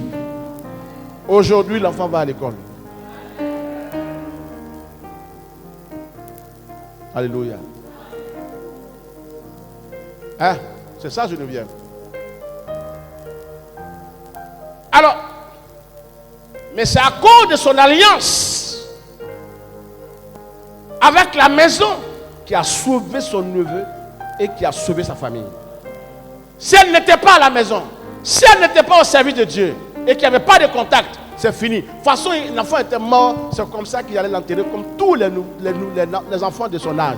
Aujourd'hui, l'enfant va à l'école. Alléluia. Hein? C'est ça, Geneviève. Alors, mais c'est à cause de son alliance avec la maison qui a sauvé son neveu et qui a sauvé sa famille. Si elle n'était pas à la maison, si elle n'était pas au service de Dieu et qu'il n'y avait pas de contact, c'est fini. De toute façon, l'enfant était mort, c'est comme ça qu'il allait l'enterrer, comme tous les enfants de son âge.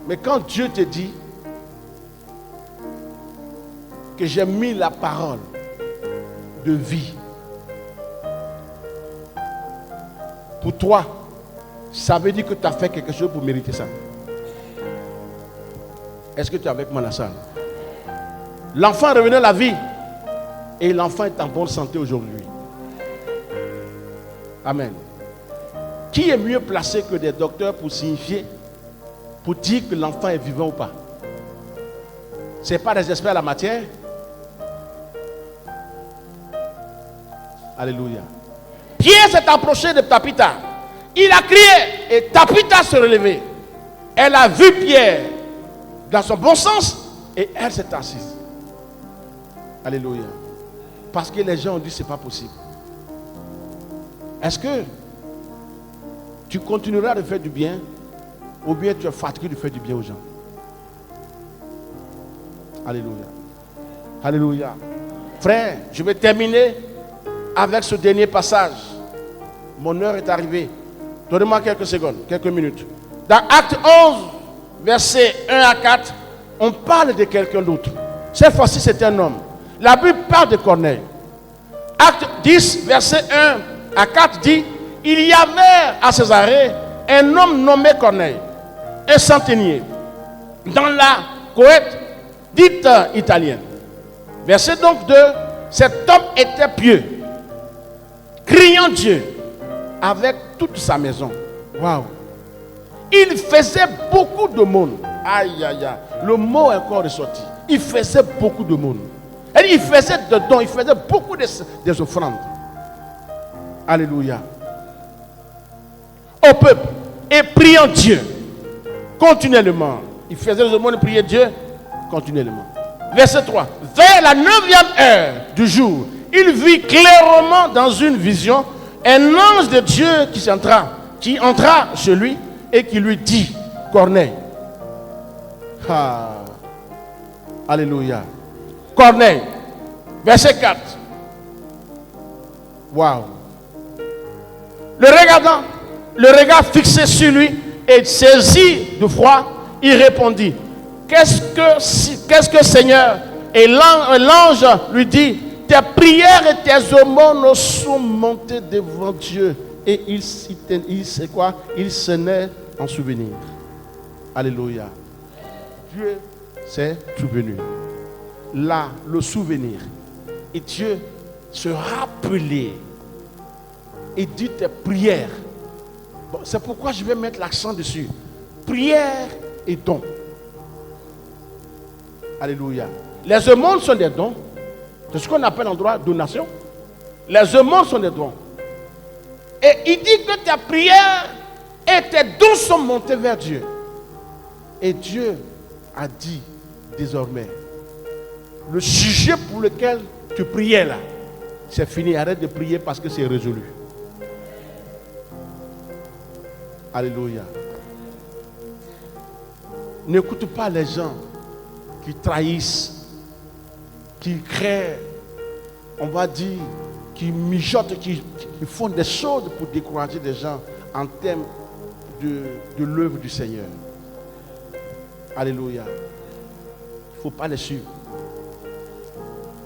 Mais quand Dieu te dit que j'ai mis la parole de vie pour toi, ça veut dire que tu as fait quelque chose pour mériter ça. Est-ce que tu es avec moi dans la salle? L'enfant est revenu à la vie et l'enfant est en bonne santé aujourd'hui. Amen. Qui est mieux placé que des docteurs pour signifier, pour dire que l'enfant est vivant ou pas? Ce n'est pas des experts à la matière. Alléluia. Pierre s'est approché de Tabitha. Il a crié et Tabitha s'est relevée. Elle a vu Pierre dans son bon sens et elle s'est assise. Alléluia. Parce que les gens ont dit c'est pas possible. Est-ce que tu continueras de faire du bien ou bien tu es fatigué de faire du bien aux gens? Alléluia. Alléluia. Frère, je vais terminer avec ce dernier passage. Mon heure est arrivée. Donnez-moi quelques secondes, quelques minutes. Dans Acte 11, versets 1 à 4, on parle de quelqu'un d'autre. Cette fois-ci, c'est un homme. La Bible parle de Corneille. Acte 10, verset 1 à 4 dit, il y avait à Césarée un homme nommé Corneille, un centenier, dans la Cohorte dite italienne. Verset donc 2, cet homme était pieux, criant Dieu avec toute sa maison. Waouh! Il faisait beaucoup de monde. Aïe, aïe, aïe. Le mot est encore ressorti. Il faisait beaucoup de monde. Il faisait de dons, il faisait beaucoup des offrandes. Alléluia. Au peuple. Et priant Dieu continuellement. Il faisait des offrandes et priait Dieu continuellement. Verset 3. Vers la 9e heure du jour, il vit clairement dans une vision un ange de Dieu qui entra chez lui et qui lui dit, Corneille. Alléluia. Corneille. Verset 4. Waouh. Le regardant, le regard fixé sur lui et saisi de froid, il répondit, qu'est-ce que Seigneur? Et l'ange lui dit, tes prières et tes aumônes sont montées devant Dieu. Et il s'en est en souvenir. Alléluia. Dieu s'est souvenu. Là, le souvenir. Et Dieu se rappelait. Et dit tes prières. Bon, c'est pourquoi je vais mettre l'accent dessus. Prière et dons. Alléluia. Les aumônes sont des dons. C'est ce qu'on appelle en droit donation. Les aumônes sont des dons. Et il dit que tes prières et tes dons sont montés vers Dieu. Et Dieu a dit désormais, le sujet pour lequel tu priais là, c'est fini. Arrête de prier parce que c'est résolu. Alléluia. N'écoute pas les gens qui trahissent, qui créent, on va dire, qui mijotent, qui font des choses pour décourager des gens en termes de l'œuvre du Seigneur. Alléluia. Il ne faut pas les suivre.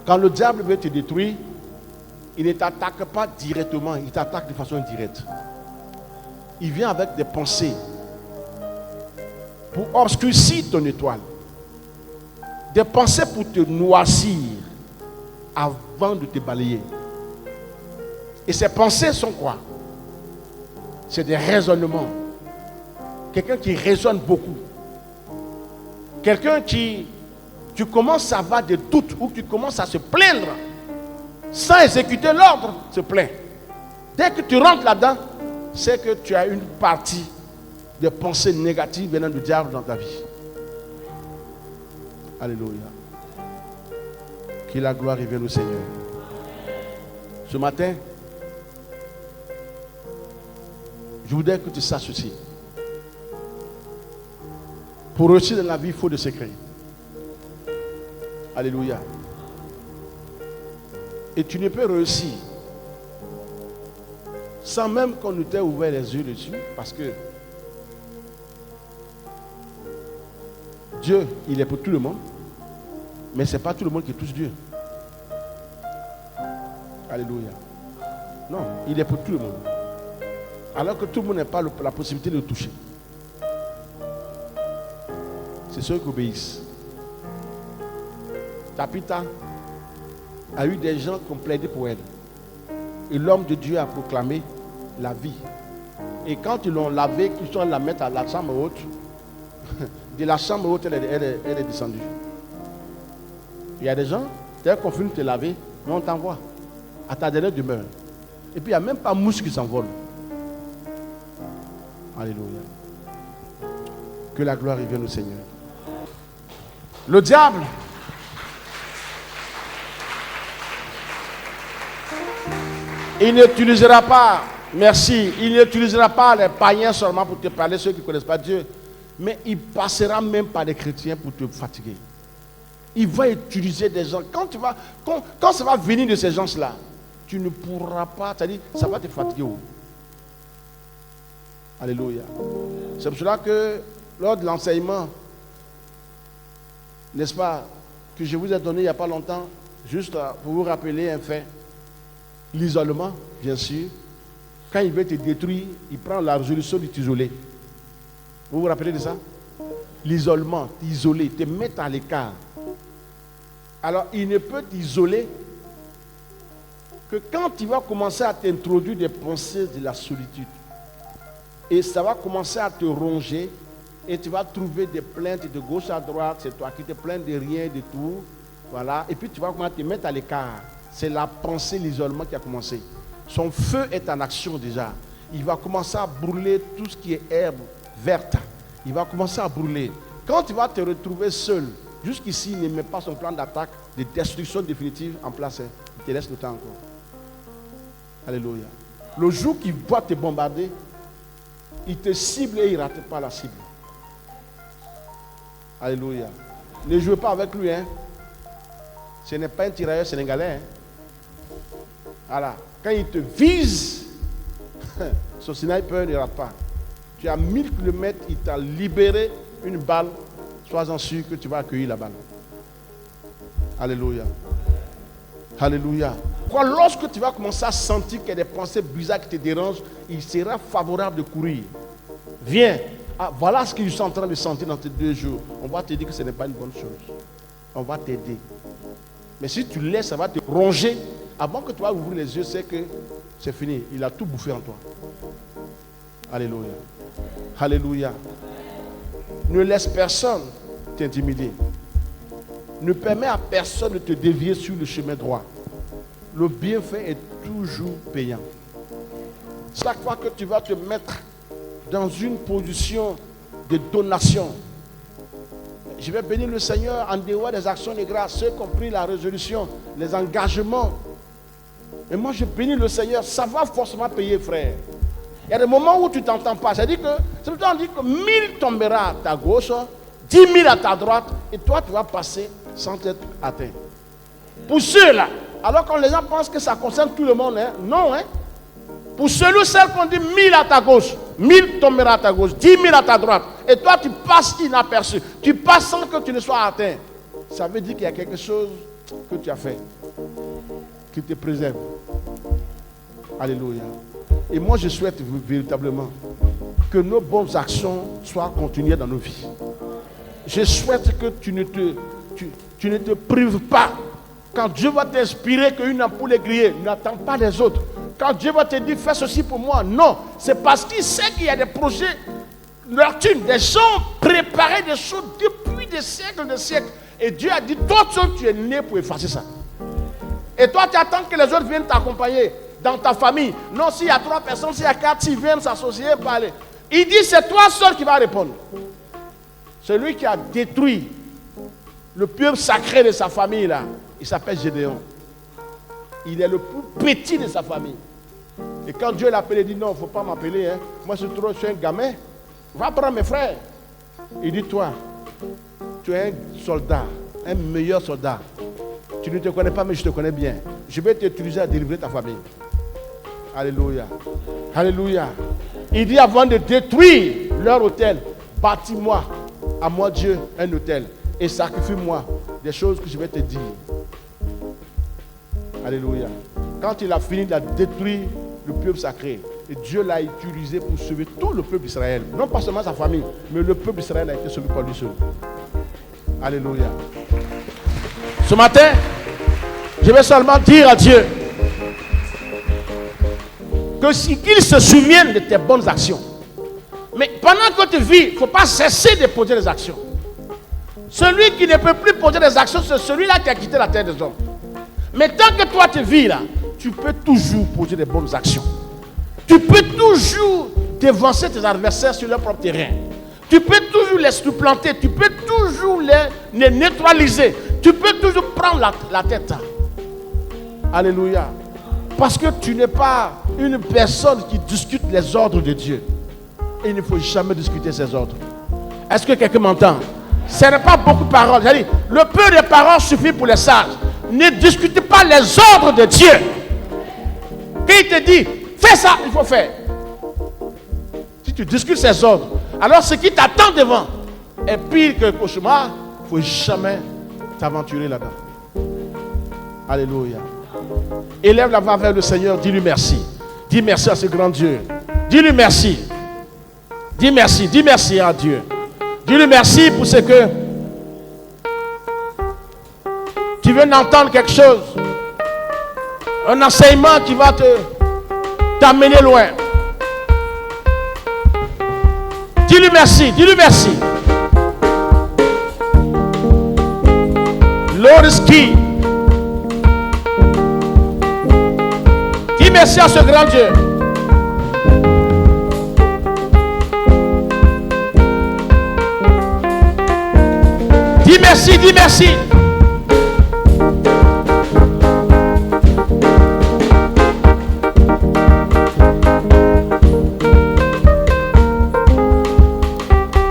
Quand le diable veut te détruire, il ne t'attaque pas directement, il t'attaque de façon indirecte. Il vient avec des pensées pour obscurcir ton étoile. des pensées pour te noircir avant de te balayer. Et ces pensées sont quoi? C'est des raisonnements. Quelqu'un qui raisonne beaucoup. Quelqu'un qui, tu commences à avoir des doutes ou tu commences à se plaindre sans exécuter l'ordre, se plaint. Dès que tu rentres là-dedans, c'est que tu as une partie de pensées négatives venant du diable dans ta vie. Alléluia. Que la gloire revienne au Seigneur. Ce matin, je voudrais que tu saches ceci. Pour réussir dans la vie, il faut des secrets. Alléluia. Et tu ne peux réussir sans même qu'on nous t'ait ouvert les yeux dessus, parce que Dieu, il est pour tout le monde, mais ce n'est pas tout le monde qui touche Dieu. Alléluia. Non, il est pour tout le monde. Alors que tout le monde n'a pas la possibilité de le toucher. C'est ceux qui obéissent. Tabitha a eu des gens qui ont plaidé pour elle. Et l'homme de Dieu a proclamé la vie. Et quand ils l'ont lavée, qu'ils sont la mettre à la chambre haute, de la chambre haute, elle est descendue. Il y a des gens, dès qu'on finit de te laver, mais on t'envoie à ta dernière demeure. Et puis il n'y a même pas mouche qui s'envole. Alléluia. Que la gloire revienne au Seigneur. Le diable il n'utilisera pas, merci, il n'utilisera pas les païens seulement pour te parler, ceux qui ne connaissent pas Dieu, mais il passera même par des chrétiens pour te fatiguer. Il va utiliser des gens. Quand ça va venir de ces gens-là, tu ne pourras pas, c'est-à-dire, ça va te fatiguer. Alléluia. C'est pour cela que lors de l'enseignement, n'est-ce pas, que je vous ai donné il n'y a pas longtemps, juste pour vous rappeler un fait, l'isolement, bien sûr, quand il veut te détruire, il prend la résolution de t'isoler. Vous vous rappelez de ça? L'isolement, t'isoler, te mettre à l'écart. Alors, il ne peut t'isoler que quand il va commencer à t'introduire des pensées de la solitude. Et ça va commencer à te ronger et tu vas trouver des plaintes de gauche à droite, c'est toi qui te plains de rien, de tout. Voilà. Et puis tu vas commencer à te mettre à l'écart. C'est la pensée, l'isolement qui a commencé. Son feu est en action déjà. Il va commencer à brûler tout ce qui est herbe verte. Il va commencer à brûler. Quand tu vas te retrouver seul, jusqu'ici, il ne met pas son plan d'attaque, de destruction définitive en place. Il te laisse le temps encore. Alléluia. Le jour qu'il va te bombarder, il te cible et il ne rate pas la cible. Alléluia. Ne jouez pas avec lui. Hein. Ce n'est pas un tirailleur sénégalais. Hein. Voilà. Quand il te vise, son sniper ne rate pas. Tu as 1000 km, il t'a libéré une balle. Sois-en sûr que tu vas accueillir la balle. Alléluia. Alléluia. Quand lorsque tu vas commencer à sentir qu'il y a des pensées bizarres qui te dérangent, il sera favorable de courir. Viens. Ah, voilà ce que je suis en train de sentir dans ces 2 jours. On va te dire que ce n'est pas une bonne chose. On va t'aider. Mais si tu laisses, ça va te ronger. Avant que tu vas ouvrir les yeux, c'est que c'est fini. Il a tout bouffé en toi. Alléluia. Alléluia. Ne laisse personne t'intimider. Ne permets à personne de te dévier sur le chemin droit. Le bienfait est toujours payant. Chaque fois que tu vas te mettre dans une position de donation, je vais bénir le Seigneur en dehors des actions de grâce, ceux qui ont pris la résolution, les engagements. Et moi je bénis le Seigneur, ça va forcément payer, frère. Il y a des moments où tu ne t'entends pas. C'est-à-dire que 1000 tombera à ta gauche, 10 000 à ta droite, et toi tu vas passer sans être atteint. Pour ceux-là, alors quand les gens pensent que ça concerne tout le monde, hein, non, hein. Pour celui ou celle qu'on dit 1000 à ta gauche, 1000 tombera à ta gauche, 10 000 à ta droite, et toi tu passes inaperçu, tu passes sans que tu ne sois atteint. Ça veut dire qu'il y a quelque chose que tu as fait qui te préserve. Alléluia. Et moi je souhaite véritablement que nos bonnes actions soient continuées dans nos vies. Je souhaite que tu tu ne te prives pas. Quand Dieu va t'inspirer qu'une ampoule est grillée, n'attends pas les autres. Quand Dieu va te dire fais ceci pour moi, non. C'est parce qu'il sait qu'il y a des projets, des gens préparaient des choses depuis des siècles, des siècles. Et Dieu a dit, toi seul tu es né pour effacer ça. Et toi tu attends que les autres viennent t'accompagner dans ta famille. Non, s'il y a 3 personnes, s'il y a 4, s'ils viennent s'associer, parler. Il dit c'est toi seul qui vas répondre. Celui qui a détruit le peuple sacré de sa famille là, il s'appelle Gédéon. Il est le plus petit de sa famille. Et quand Dieu l'appelle, il dit non, il ne faut pas m'appeler. Hein. Moi, je suis un gamin. Va prendre mes frères. Il dit toi, tu es un soldat, un meilleur soldat. Tu ne te connais pas, mais je te connais bien. Je vais t'utiliser à délivrer ta famille. Alléluia. Alléluia. Il dit avant de détruire leur autel, bâtis-moi, à moi Dieu, un autel. Et sacrifie-moi des choses que je vais te dire. Alléluia. Quand il a fini de détruire le peuple sacré, et Dieu l'a utilisé pour sauver tout le peuple d'Israël. Non pas seulement sa famille, mais le peuple d'Israël a été sauvé par lui seul. Alléluia. Ce matin, je vais seulement dire à Dieu qu'il se souvienne de tes bonnes actions. Mais pendant que tu vis, il ne faut pas cesser de poser des actions. Celui qui ne peut plus poser des actions, c'est celui-là qui a quitté la terre des hommes. Mais tant que toi tu vis là, tu peux toujours poser des bonnes actions. Tu peux toujours dévancer tes adversaires sur leur propre terrain. Tu peux toujours les supplanter. Tu peux toujours les neutraliser. Tu peux toujours prendre la tête. Alléluia. Parce que tu n'es pas une personne qui discute les ordres de Dieu. Et il ne faut jamais discuter ces ordres. Est-ce que quelqu'un m'entend? Ce n'est pas beaucoup de paroles. C'est-à-dire, le peu de paroles suffit pour les sages. Ne discutez pas les ordres de Dieu. Quand il te dit, fais ça, il faut faire. Si tu discutes ces ordres, alors ce qui t'attend devant est pire que le cauchemar. Il ne faut jamais t'aventurer là-dedans. Alléluia. Élève la voix vers le Seigneur, dis-lui merci. Dis merci à ce grand Dieu. Dis-lui merci. Dis merci à Dieu. Dis-lui merci pour ce que tu viens d'entendre quelque chose. Un enseignement qui va t'amener loin. Dis-lui merci, dis-lui merci. Lord is key. Dis merci à ce grand Dieu. Dis merci, dis merci.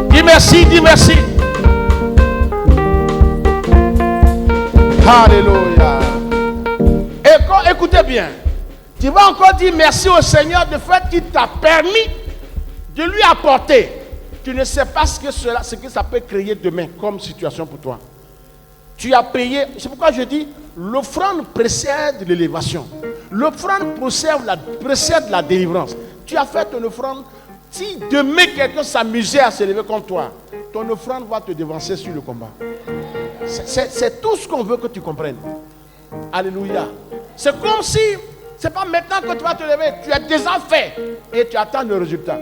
Dis merci, dis merci. Alléluia. Écoutez bien. Tu vas encore dire merci au Seigneur du fait qu'il t'a permis de lui apporter. Tu ne sais pas ce que ça peut créer demain comme situation pour toi. Tu as payé, c'est pourquoi je dis, l'offrande précède l'élévation. L'offrande précède la délivrance. Tu as fait ton offrande. Si demain quelqu'un s'amusait à s'élever contre toi, ton offrande va te devancer sur le combat. C'est tout ce qu'on veut que tu comprennes. Alléluia. C'est comme si, c'est pas maintenant que tu vas te lever, tu as déjà fait et tu attends le résultat.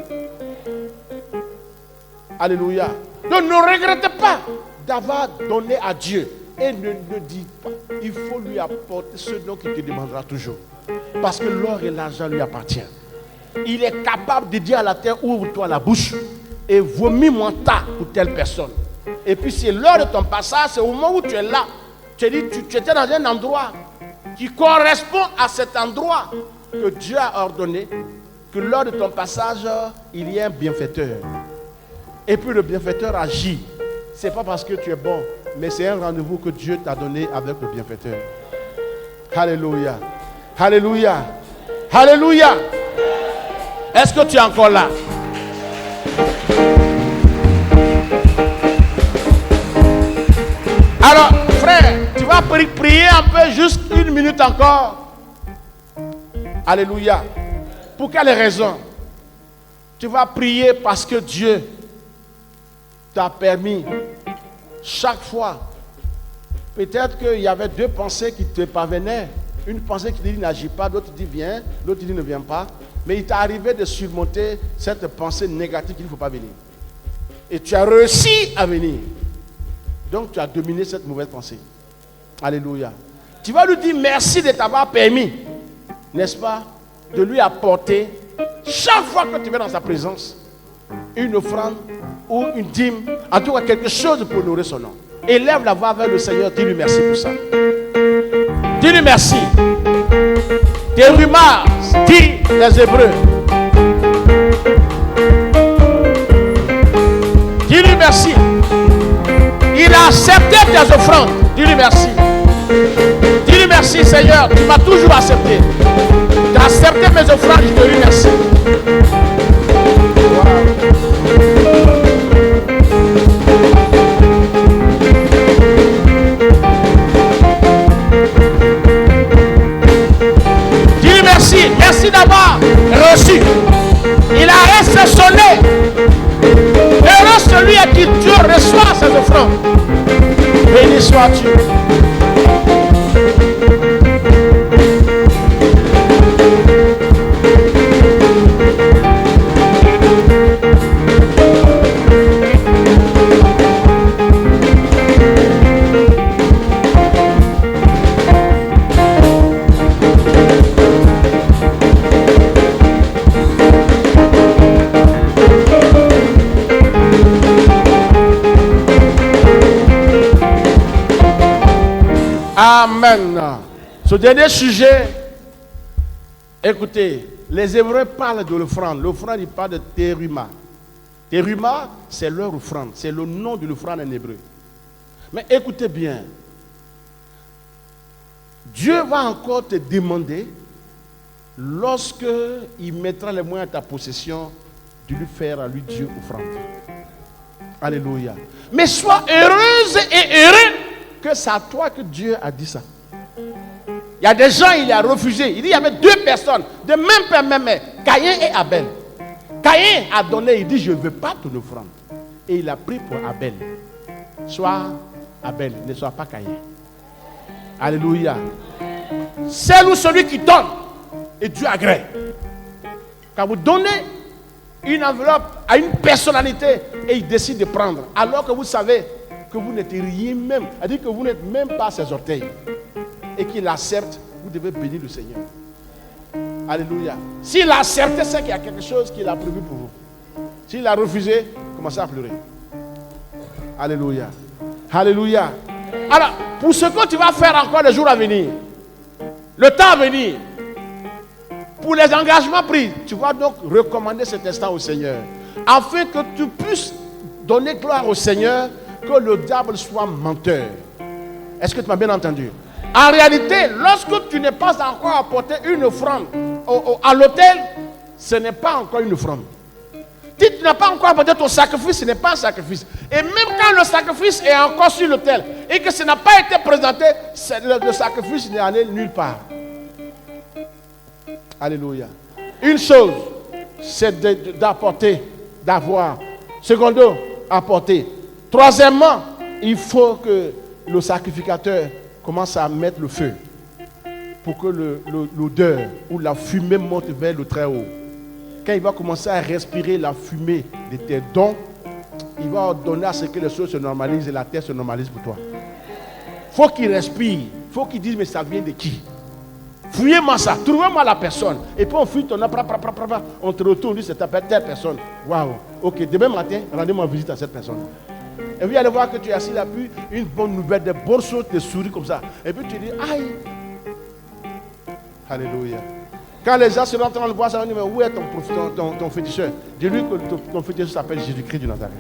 Alléluia. Donc ne regrette pas d'avoir donné à Dieu. Et ne dis pas, il faut lui apporter ce dont il te demandera toujours. Parce que l'or et l'argent lui appartiennent. Il est capable de dire à la terre, ouvre-toi la bouche et vomis-moi ta pour telle personne. Et puis c'est l'heure de ton passage, c'est au moment où tu es là. Tu étais dans un endroit qui correspond à cet endroit que Dieu a ordonné, que lors de ton passage, il y a un bienfaiteur. Et puis le bienfaiteur agit. Ce n'est pas parce que tu es bon, mais c'est un rendez-vous que Dieu t'a donné avec le bienfaiteur. Alléluia. Alléluia. Alléluia. Est-ce que tu es encore là? Alors, frère, tu vas prier un peu, juste 1 minute encore. Alléluia. Pour quelle raison? Tu vas prier parce que Dieu t'a permis chaque fois peut-être qu'il y avait deux pensées qui te parvenaient. Une pensée qui dit n'agis pas, l'autre dit viens, l'autre dit ne viens pas. Mais il t'est arrivé de surmonter cette pensée négative qu'il ne faut pas venir. Et tu as réussi à venir. Donc tu as dominé cette mauvaise pensée. Alléluia. Tu vas lui dire merci de t'avoir permis, n'est-ce pas, de lui apporter, chaque fois que tu viens dans sa présence, une offrande ou une dîme, en tout cas quelque chose pour honorer son nom. Élève la voix vers le Seigneur, dis-lui merci pour ça. Dis-lui merci. Thérumas, dit les Hébreux. Dis-lui merci. Il a accepté tes offrandes. Dis-lui merci. Dis-lui merci Seigneur, tu m'as toujours accepté. Tu as accepté mes offrandes, je te dis merci. Dis-lui merci, merci d'avoir reçu. Il a réceptionné. Heureux celui à qui Dieu reçoit ses offrandes. Béni sois-tu. Amen. Ce dernier sujet, écoutez, les Hébreux parlent de l'offrande. L'offrande, il parle de Téruma. Téruma, c'est leur offrande. C'est le nom de l'offrande en hébreu. Mais écoutez bien. Dieu va encore te demander, lorsque il mettra les moyens à ta possession, de lui faire à lui Dieu offrande. Alléluia. Mais sois heureuse et heureux que c'est à toi que Dieu a dit ça. Il y a des gens, il a refusé. Il dit, il y avait deux personnes, de même père, même mère, Caïn et Abel. Caïn a donné, il dit, je ne veux pas ton offrande. Et il a pris pour Abel. Sois Abel, ne sois pas Caïn. Alléluia. C'est nous celui qui donne, et Dieu agrée. Quand vous donnez une enveloppe à une personnalité, et il décide de prendre, alors que vous savez que vous n'êtes rien même, c'est-à-dire que vous n'êtes même pas à ses orteils, et qu'il accepte, vous devez bénir le Seigneur. Alléluia. S'il a accepté, c'est qu'il y a quelque chose qu'il a prévu pour vous. S'il a refusé, commencez à pleurer. Alléluia. Alléluia. Alors, pour ce que tu vas faire encore les jours à venir, le temps à venir, pour les engagements pris, tu vas donc recommander cet instant au Seigneur, afin que tu puisses donner gloire au Seigneur, que le diable soit menteur. Est-ce que tu m'as bien entendu? En réalité, lorsque tu n'es pas encore apporté une offrande à l'autel, ce n'est pas encore une offrande. Si tu n'as pas encore apporté ton sacrifice, ce n'est pas un sacrifice. Et même quand le sacrifice est encore sur l'autel et que ce n'a pas été présenté, le sacrifice n'est allé nulle part. Alléluia. Une chose, c'est d'apporter, d'avoir. Secondo, apporter. Troisièmement, il faut que le sacrificateur commence à mettre le feu pour que l'odeur ou la fumée monte vers le très haut. Quand il va commencer à respirer la fumée de tes dons, il va ordonner à ce que les choses se normalisent et la terre se normalise pour toi. Il faut qu'il respire. Il faut qu'il dise, mais ça vient de qui? Fouillez-moi ça, trouvez-moi la personne. Et puis on fouille ton nom, on te retourne, on dit, c'est telle personne. Waouh, ok, demain matin, rendez-moi visite à cette personne. Et vous allez voir que tu es assis là, puis une bonne nouvelle, des bonnes choses te sourient comme ça. Et puis tu dis, aïe. Alléluia. Quand les gens se rentrent dans le bois, ça va dire, mais où est ton féticheur? Dis-lui que ton féticheur s'appelle Jésus-Christ de Nazareth.